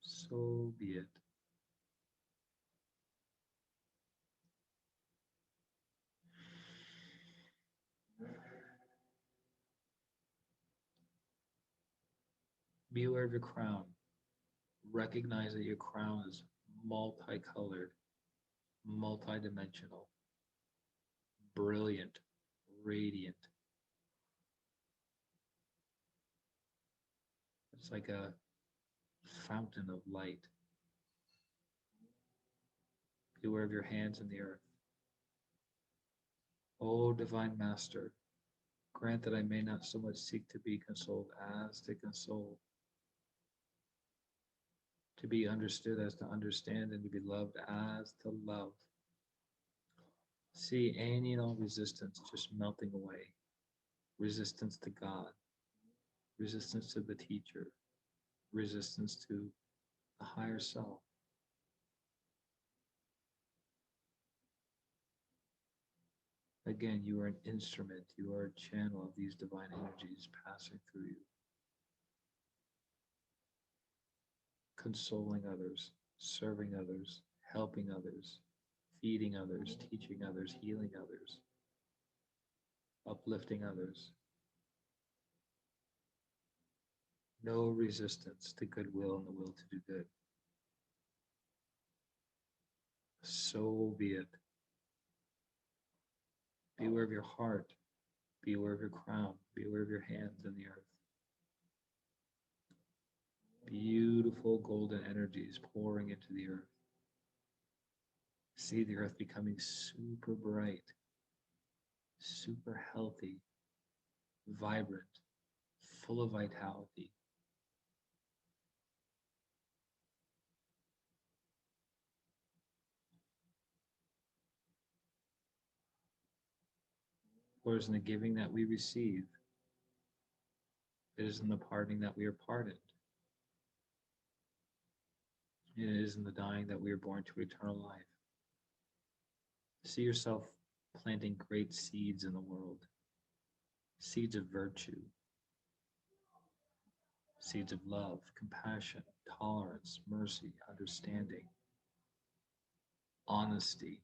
So be it. Be aware of your crown. Recognize that your crown is multicolored, multidimensional, brilliant, radiant, It's like a fountain of light. Be aware of your hands in the earth. O Divine Master, grant that I may not so much seek to be consoled as to console, to be understood as to understand, and to be loved as to love. See any and all resistance just melting away. Resistance to God, resistance to the teacher, resistance to the higher self. Again, you are an instrument, you are a channel of these divine energies passing through you, consoling others, serving others, helping others, feeding others, teaching others, healing others, uplifting others. No resistance to goodwill and the will to do good. So be it. Be aware of your heart. Be aware of your crown. Be aware of your hands in the earth. Beautiful golden energies pouring into the earth. See the earth becoming super bright, super healthy, vibrant, full of vitality. For it is in the giving that we receive, it is in the pardoning that we are pardoned. It is in the dying that we are born to eternal life. See yourself planting great seeds in the world, seeds of virtue, seeds of love, compassion, tolerance, mercy, understanding, honesty.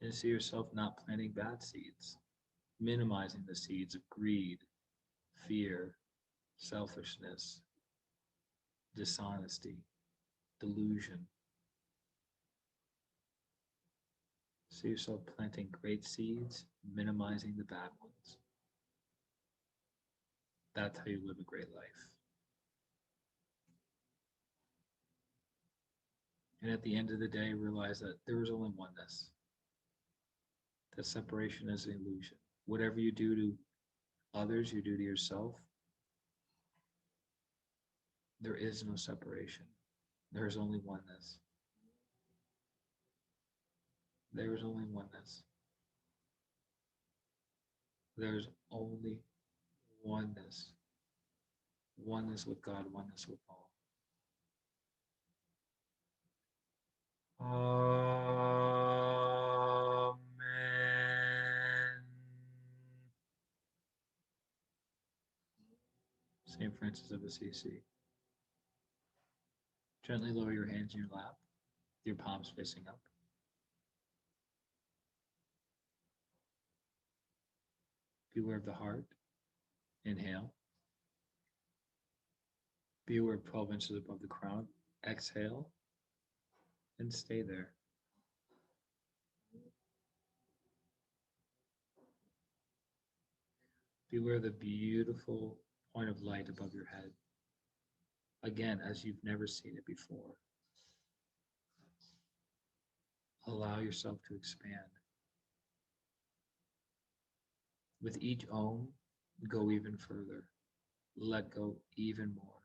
And see yourself not planting bad seeds, minimizing the seeds of greed, fear, selfishness, dishonesty, delusion. See yourself planting great seeds, minimizing the bad ones. That's how you live a great life. And at the end of the day, realize that there is only oneness. That separation is an illusion. Whatever you do to others, you do to yourself. There is no separation. There is only oneness. There is only oneness. There is only oneness. Oneness with God, oneness with all. Amen. St. Francis of Assisi. Gently lower your hands in your lap, your palms facing up. Be aware of the heart. Inhale. Be aware of 12 inches above the crown. Exhale and stay there. Be aware of the beautiful point of light above your head. Again, as you've never seen it before. Allow yourself to expand. With each Om, go even further. Let go even more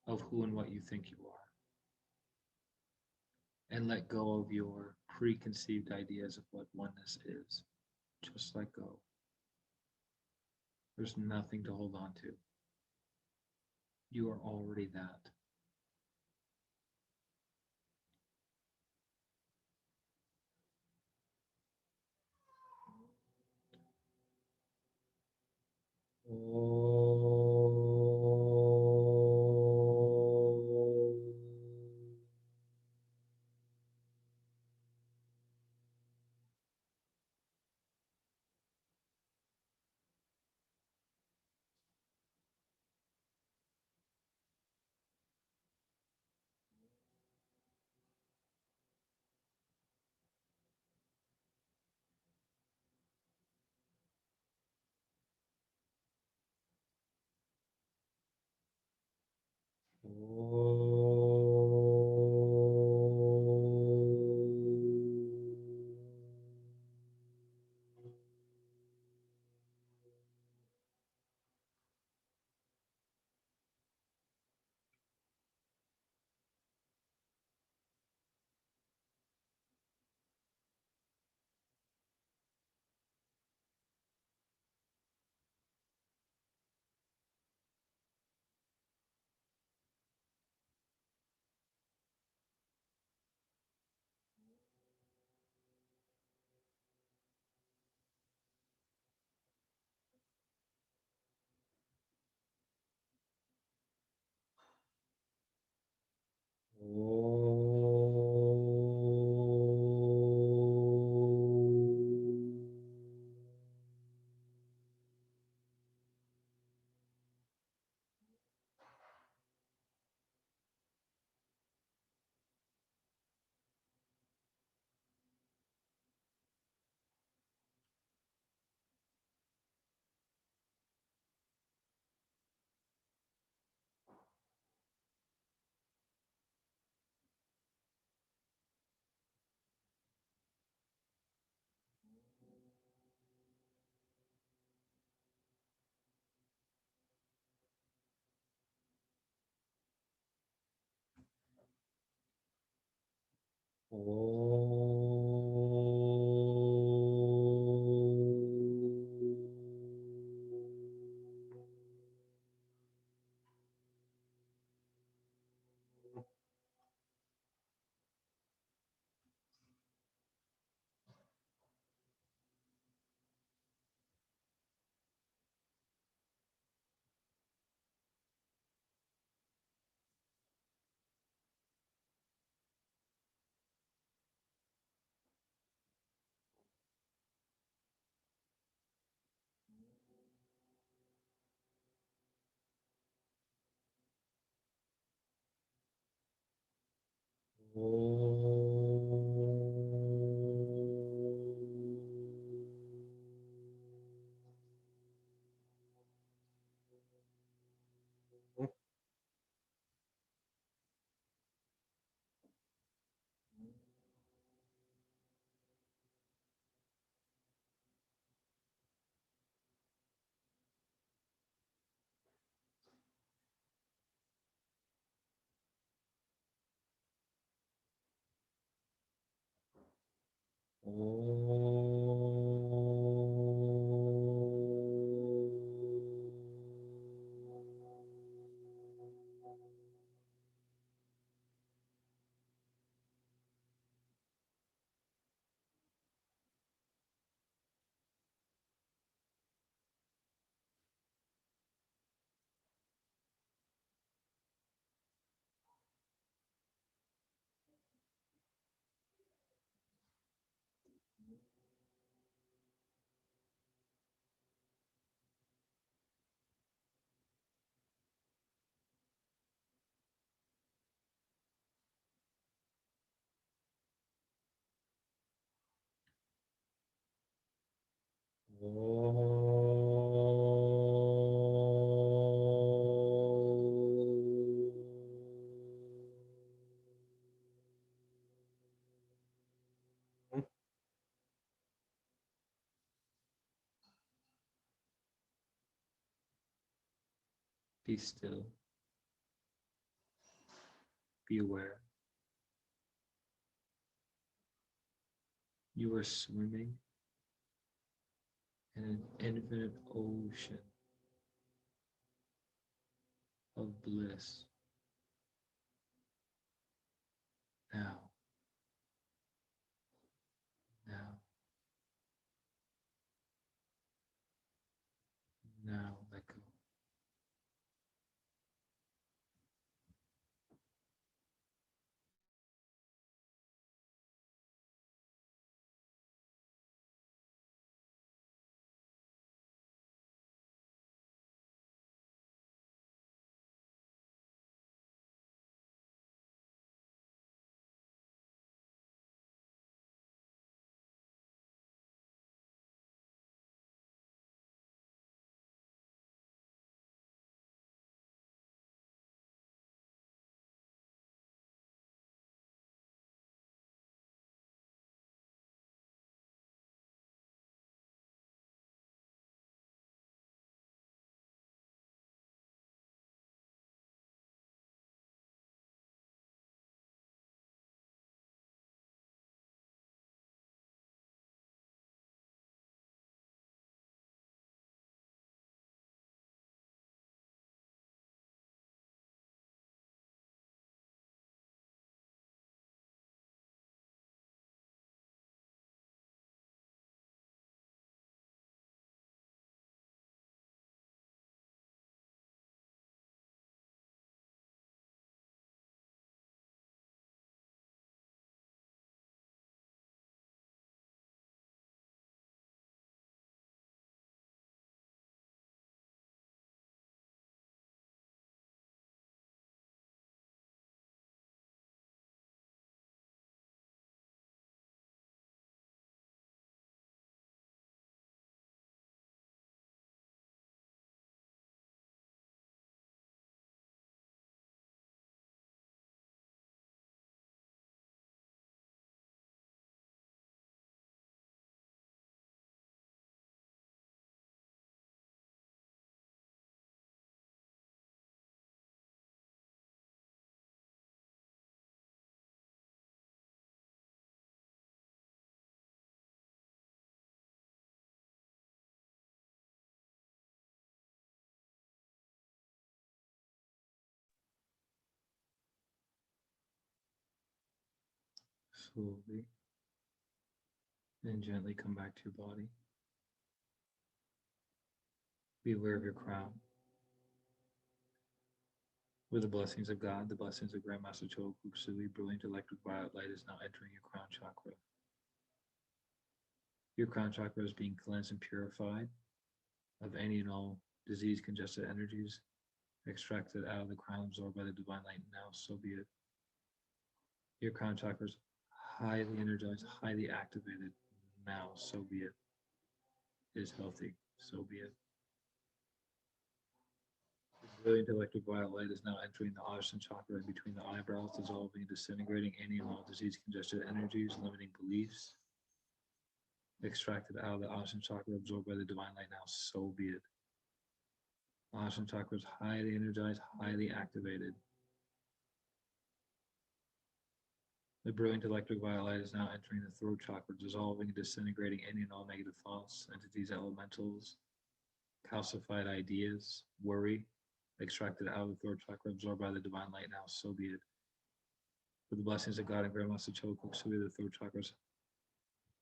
of who and what you think you are. And let go of your preconceived ideas of what oneness is. Just let go. There's nothing to hold on to. You are already that. Be still. Be aware. You are swimming in an infinite ocean of bliss. Now, now, now, let go. Slowly and gently come back to your body. Be aware of your crown. With the blessings of God, the blessings of Grandmaster Choa Kuk Sui, brilliant electric violet light is now entering your crown chakra. Your crown chakra is being cleansed and purified of any and all disease congested energies extracted out of the crown, absorbed by the divine light. Now, so be it. Your crown chakra is highly energized, highly activated. Now, so be it. It is healthy. So be it. The brilliant electric violet light is now entering the Ajna chakra in between the eyebrows, dissolving and disintegrating any and all disease congested energies, limiting beliefs, extracted out of the Ajna chakra, absorbed by the divine light. Now, so be it. Ajna chakra is highly energized, highly activated. The brilliant electric violet light is now entering the throat chakra, dissolving and disintegrating any and all negative thoughts, entities, elementals, calcified ideas, worry, extracted out of the throat chakra, absorbed by the divine light. Now, so be it. With the blessings of God and Grandmaster Choa Kuk Sui, the throat chakra is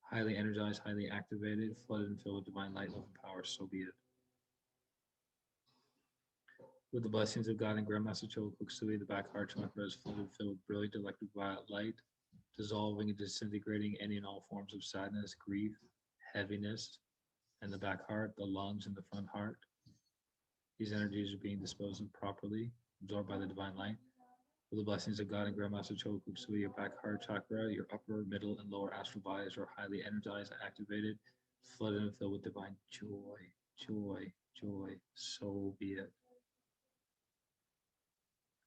highly energized, highly activated, flooded and filled with divine light, love, and power. So be it. With the blessings of God and Grandmaster Choa Kuk Sui, the back heart chakra is flooded and filled with brilliant electric violet light, dissolving and disintegrating any and all forms of sadness, grief, heaviness, and the back heart, the lungs, and the front heart. These energies are being disposed of properly, absorbed by the divine light. With the blessings of God and Grandmaster Choa Kuk Sui, your back heart chakra, your upper, middle, and lower astral bodies are highly energized, activated, flooded, and filled with divine joy, joy, joy. So be it.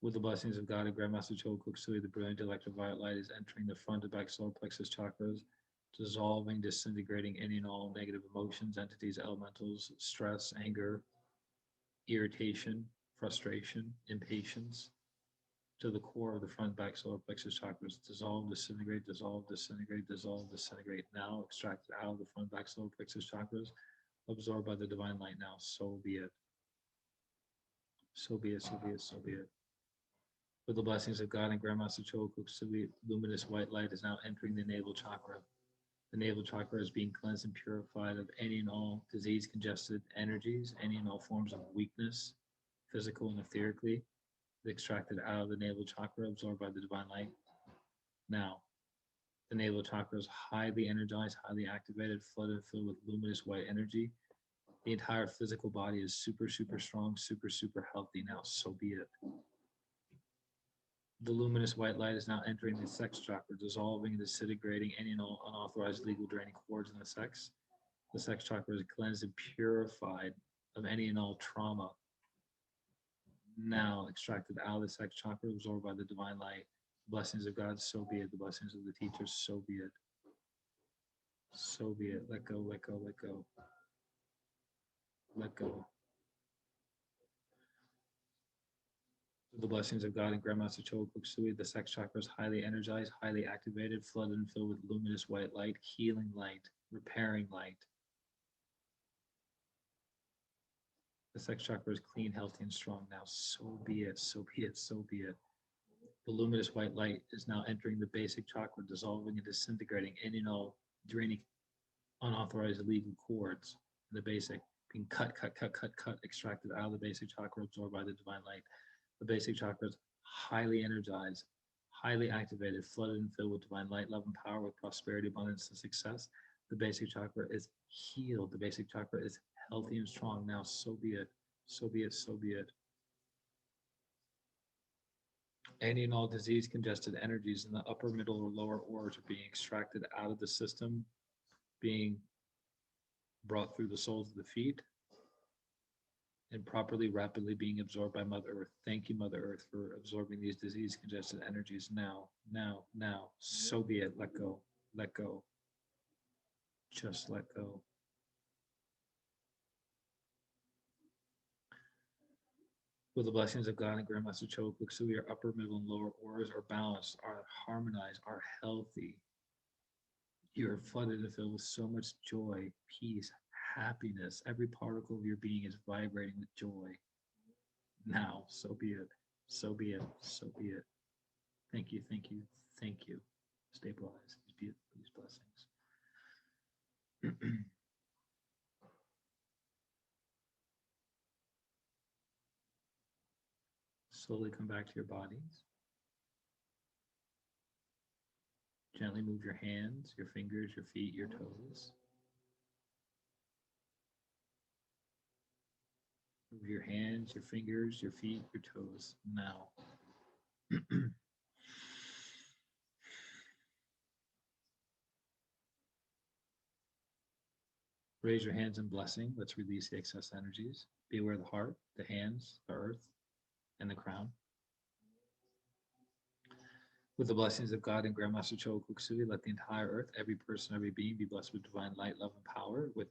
With the blessings of God and Grandmaster Choa Kuk Sui, the brilliant electric violet light is entering the front and back solar plexus chakras, dissolving, disintegrating any and all negative emotions, entities, elementals, stress, anger, irritation, frustration, impatience, to the core of the front back solar plexus chakras. Dissolve, disintegrate, dissolve, disintegrate, dissolve, disintegrate. Now, extracted out of the front back solar plexus chakras, absorbed by the divine light. Now, so be it. So be it, so be it, so be it. With the blessings of God and Grandmaster Choa Kuk Sui, luminous white light is now entering the navel chakra. The navel chakra is being cleansed and purified of any and all disease congested energies, any and all forms of weakness, physical and etherically, extracted out of the navel chakra, absorbed by the divine light. Now, the navel chakra is highly energized, highly activated, flooded, and filled with luminous white energy. The entire physical body is super, super strong, super, super healthy. Now, so be it. The luminous white light is now entering the sex chakra, dissolving and disintegrating any and all unauthorized legal draining cords in the sex. The sex chakra is cleansed and purified of any and all trauma. Now extracted out of the sex chakra, absorbed by the divine light. Blessings of God, so be it. The blessings of the teachers, so be it. So be it. Let go, let go, let go. Let go. The blessings of God and Grandmaster Choa Kuk Sui, the sex chakra is highly energized, highly activated, flooded and filled with luminous white light, healing light, repairing light. The sex chakra is clean, healthy, and strong now. So be it, so be it, so be it. The luminous white light is now entering the basic chakra, dissolving and disintegrating any and all draining unauthorized illegal cords in the basic, being cut, extracted out of the basic chakra, absorbed by the divine light. The basic chakra is highly energized, highly activated, flooded and filled with divine light, love, and power, with prosperity, abundance, and success. The basic chakra is healed. The basic chakra is healthy and strong. Now, so be it. So be it. So be it. Any and all disease congested energies in the upper, middle, or lower auras are being extracted out of the system, being brought through the soles of the feet, and properly, rapidly being absorbed by Mother Earth. Thank you, Mother Earth, for absorbing these disease congested energies now, now, now. So be it. Let go. Let go. Just let go. With the blessings of God and Grandmaster Choa Kuk Sui, our upper, middle, and lower auras are balanced, are harmonized, are healthy. You are flooded and filled with so much joy, peace, happiness. Every particle of your being is vibrating with joy. Now, so be it. So be it. So be it. Thank you, thank you, thank you. stabilize these blessings. Slowly come back to your bodies. Gently move your hands, your fingers, your feet, your toes. Move your hands, your fingers, your feet, your toes now. Raise your hands in blessing. Let's release the excess energies. Be aware of the heart, the hands, the earth, and the crown. With the blessings of God and Grandmaster Chokuksui, let the entire earth, every person, every being be blessed with divine light, love, and power, with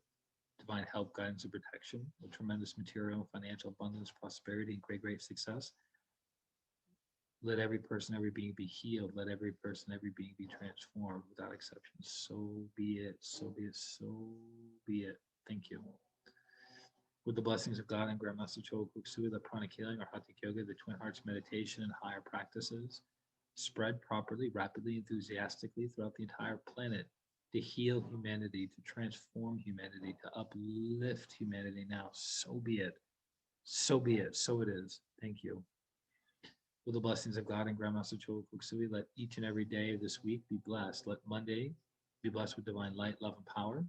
divine help, guidance, and protection, with tremendous material and financial abundance, prosperity, and great, great success. Let every person, every being be healed. Let every person, every being be transformed without exception. So be it, so be it, so be it. Thank you. With the blessings of God and Grandmaster Chokuksui, the Pranic healing, Arhatic yoga, the Twin Hearts meditation, and higher practices spread properly, rapidly, enthusiastically throughout the entire planet to heal humanity, to transform humanity, to uplift humanity now. So be it. So be it. So it is. Thank you. With the blessings of God and Grandmaster Chokuksui, let each and every day of this week be blessed. Let Monday be blessed with divine light, love, and power.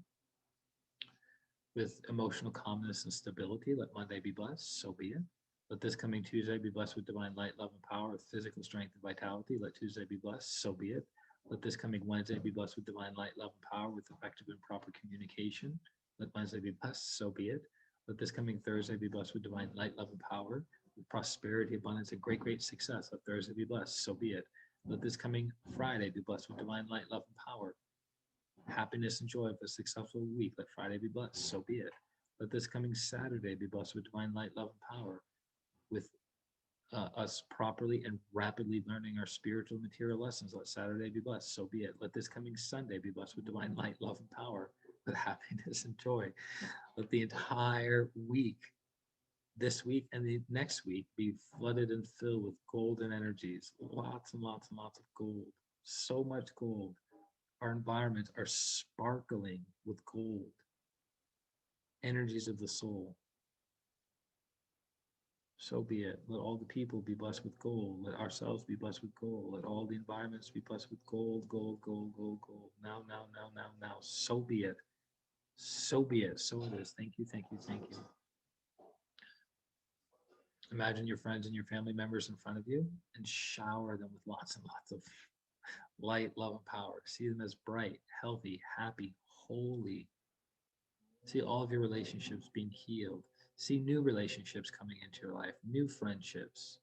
With emotional calmness and stability, let Monday be blessed. So be it. Let this coming Tuesday be blessed with divine light, love, and power, with physical strength and vitality. Let Tuesday be blessed. So be it. Let this coming Wednesday be blessed with divine light, love, and power, with effective and proper communication. Let Wednesday be blessed. So be it. Let this coming Thursday be blessed with divine light, love, and power, with prosperity, abundance, and great, great success. Let Thursday be blessed. So be it. Let this coming Friday be blessed with divine light, love, and power, happiness, and joy of a successful week. Let Friday be blessed. So be it. Let this coming Saturday be blessed with divine light, love, and power, with us properly and rapidly learning our spiritual material lessons. Let Saturday be blessed. So be it. Let this coming Sunday be blessed with divine light, love, and power, with happiness and joy. Let the entire week, this week and the next week, be flooded and filled with golden energies. Lots and lots and lots of gold. So much gold. Our environments are sparkling with gold. Energies of the soul. So be it. Let all the people be blessed with gold. Let ourselves be blessed with gold. Let all the environments be blessed with gold, gold, gold, gold, gold. Now, now, now, now, now. So be it. So be it. So it is. Thank you, thank you, thank you. Imagine your friends and your family members in front of you and shower them with lots and lots of light, love, and power. See them as bright, healthy, happy, holy. See all of your relationships being healed. See new relationships coming into your life, new friendships,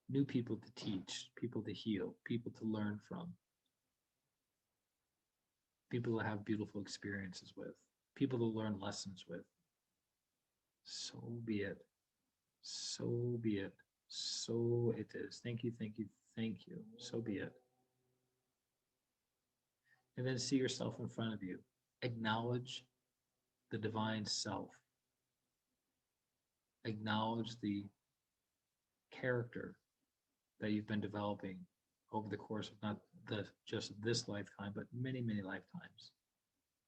new people to teach, people to heal, people to learn from, people to have beautiful experiences with, people to learn lessons with. So be it. So be it. So it is. Thank you, thank you, thank you. So be it. And then see yourself in front of you. Acknowledge the divine self. Acknowledge the character that you've been developing over the course of not just this lifetime, but many, many lifetimes.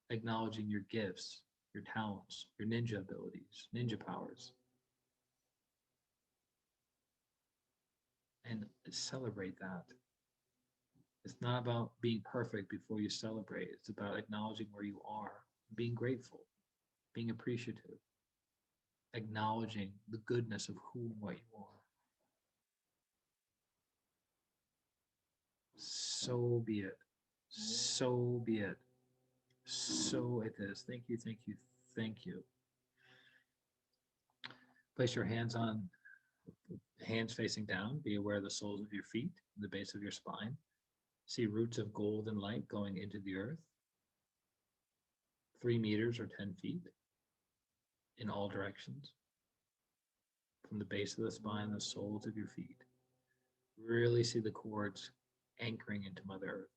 Acknowledging your gifts, your talents, your ninja abilities, ninja powers, and celebrate that. It's not about being perfect before you celebrate. It's about acknowledging where you are, being grateful, being appreciative, acknowledging the goodness of who and what you are. So be it. So be it. So it is. Thank you, thank you, thank you. Place your hands facing down. Be aware of the soles of your feet, the base of your spine. See roots of golden light going into the earth, 3 meters or 10 feet in all directions, from the base of the spine, the soles of your feet. Really see the cords anchoring into Mother Earth.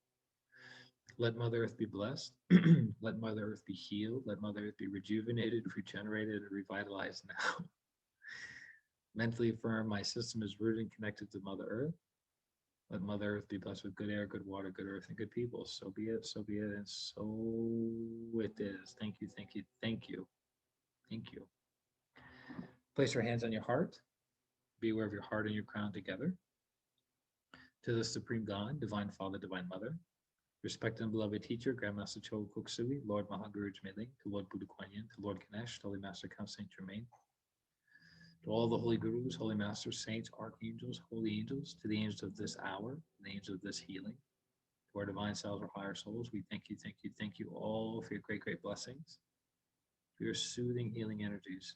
Let Mother Earth be blessed. Let Mother Earth be healed. Let Mother Earth be rejuvenated, regenerated, and revitalized now. Mentally affirm my system is rooted and connected to Mother Earth. Let Mother Earth be blessed with good air, good water, good earth, and good people. So be it, so be it, and so it is. Thank you, thank you, thank you, thank you. Place your hands on your heart. Be aware of your heart and your crown together. To the Supreme God, Divine Father, Divine Mother, respected and beloved teacher, Grandmaster Cho Koksui, Lord Mahaguru Jmeiling, to Lord Buddha Kuan Yin, to Lord Ganesh, to Holy Master Count Saint Germain, to all the holy gurus, holy masters, saints, archangels, holy angels, to the angels of this hour, the angels of this healing, to our divine selves, our higher souls, we thank you, thank you, thank you all for your great, great blessings, for your soothing, healing energies.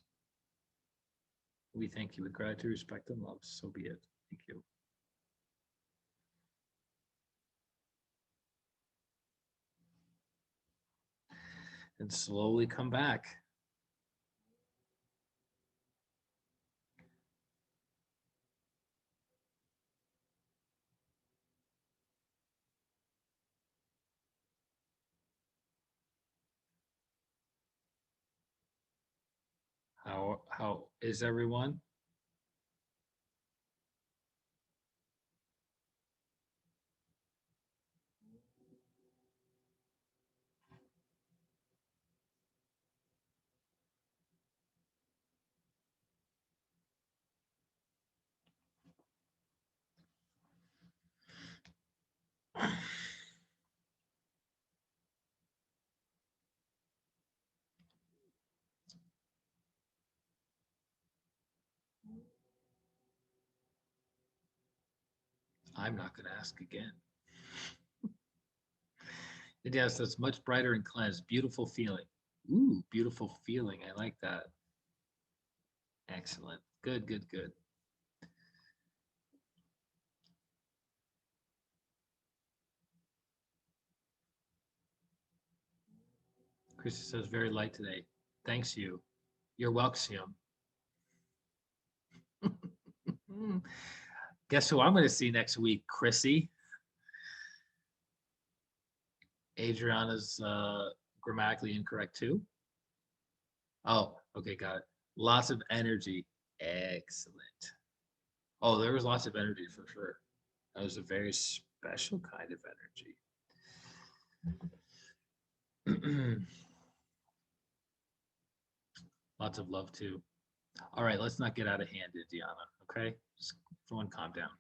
We thank you with gratitude, respect, and love. So be it. Thank you. And slowly come back. How is everyone? I'm not going to ask again. Yes, that's much brighter and cleansed. Beautiful feeling. Ooh, beautiful feeling. I like that. Excellent. Good, good, good. Chrissy says very light today. Thanks you. You're welcome. Guess who I'm going to see next week, Chrissy? Adriana's grammatically incorrect too. Oh, okay, got it. Lots of energy. Excellent. Oh, there was lots of energy for sure. That was a very special kind of energy. Lots of love too. All right, let's not get out of hand, Diana. Okay, just everyone calm down.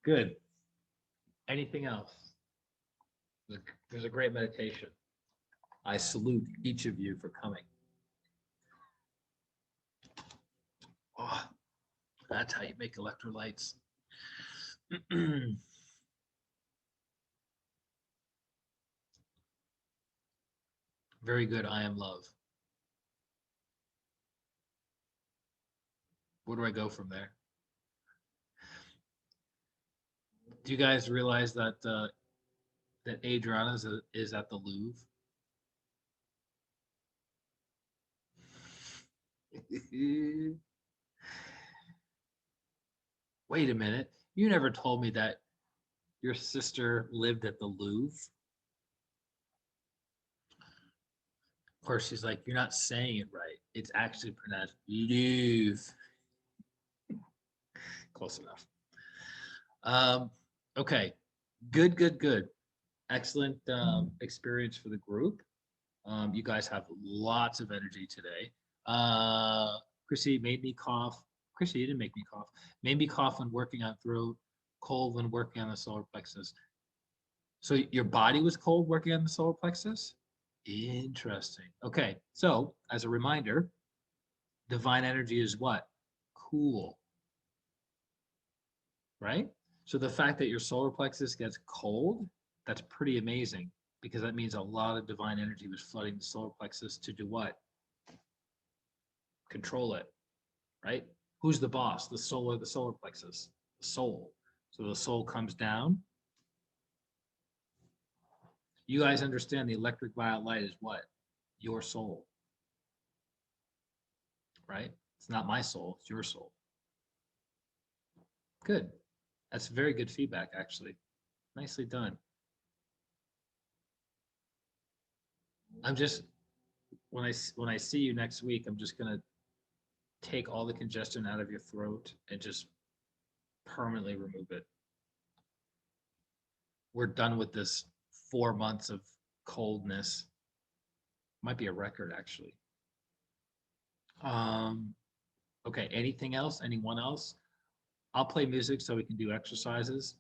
Good. Anything else? There's a great meditation. I salute each of you for coming. Oh, that's how you make electrolytes. Very good. I am love. Where do I go from there? Do you guys realize that that Adriana is at the Louvre? Wait a minute. You never told me that your sister lived at the Louvre. Of course, she's like, you're not saying it right. It's actually pronounced Louvre. Close enough. Okay. Good, good, good. Excellent experience for the group. You guys have lots of energy today. Chrissy made me cough. Chrissy, you didn't make me cough. Made me cough when working on throat, cold when working on the solar plexus. So your body was cold working on the solar plexus? Interesting. Okay, so as a reminder, divine energy is what? Cool, right? So the fact that your solar plexus gets cold, that's pretty amazing because that means a lot of divine energy was flooding the solar plexus to do what? Control it, right? Who's the boss? The soul or the solar plexus? The soul. So the soul comes down. You guys understand the electric violet light is what? Your soul, right? It's not my soul, it's your soul. Good. That's very good feedback, actually. Nicely done. I'm just when I see you next week, I'm just gonna take all the congestion out of your throat and just permanently remove it. We're done with this 4 months of coldness. Might be a record, actually. Okay, anything else? Anyone else? I'll play music so we can do exercises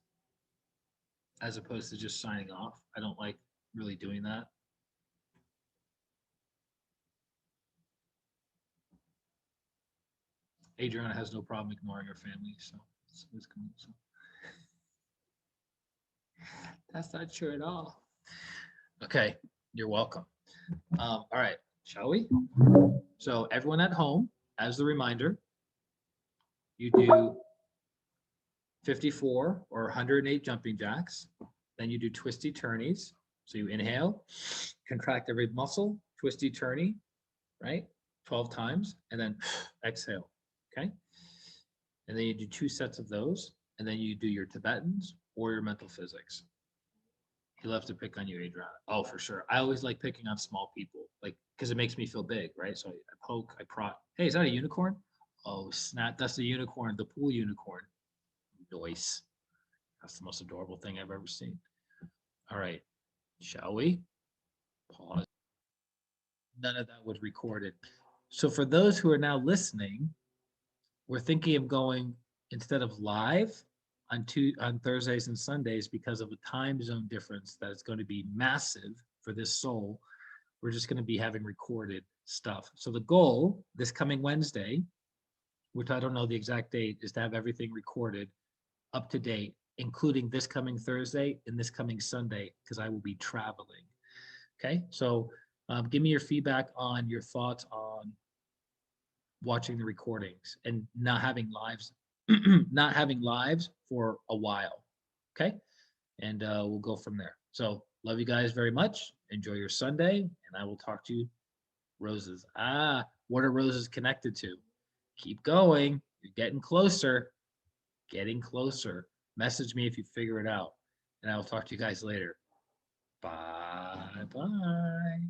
as opposed to just signing off. I don't like really doing that. Adriana has no problem ignoring her family, so it's cool. So. That's not true at all. Okay, you're welcome. All right, shall we? So everyone at home, as the reminder, you do 54 or 108 jumping jacks. Then you do twisty turnies. So you inhale, contract every muscle, twisty turny, right? 12 times, and then exhale, okay? And then you do 2 sets of those, and then you do your Tibetans or your mental physics. He loves to pick on you, Adriana. Oh, for sure. I always like picking on small people, like, because it makes me feel big, right? So I poke, I prod. Hey, is that a unicorn? Oh, snap. That's the unicorn, the pool unicorn. Noise. That's the most adorable thing I've ever seen. All right. Shall we? Pause. None of that was recorded. So for those who are now listening, we're thinking of going instead of live on Thursdays and Sundays because of a time zone difference that is going to be massive for this soul. We're just going to be having recorded stuff. So the goal this coming Wednesday, which I don't know the exact date, is to have everything recorded up to date, including this coming Thursday and this coming Sunday, because I will be traveling. Okay, so give me your feedback on your thoughts on watching the recordings and not having lives, not having lives for a while. Okay, and we'll go from there. So love you guys very much. Enjoy your Sunday, and I will talk to you. Roses. Ah, what are roses connected to? Keep going. You're getting closer. Getting closer. Message me if you figure it out, and I will talk to you guys later. Bye bye.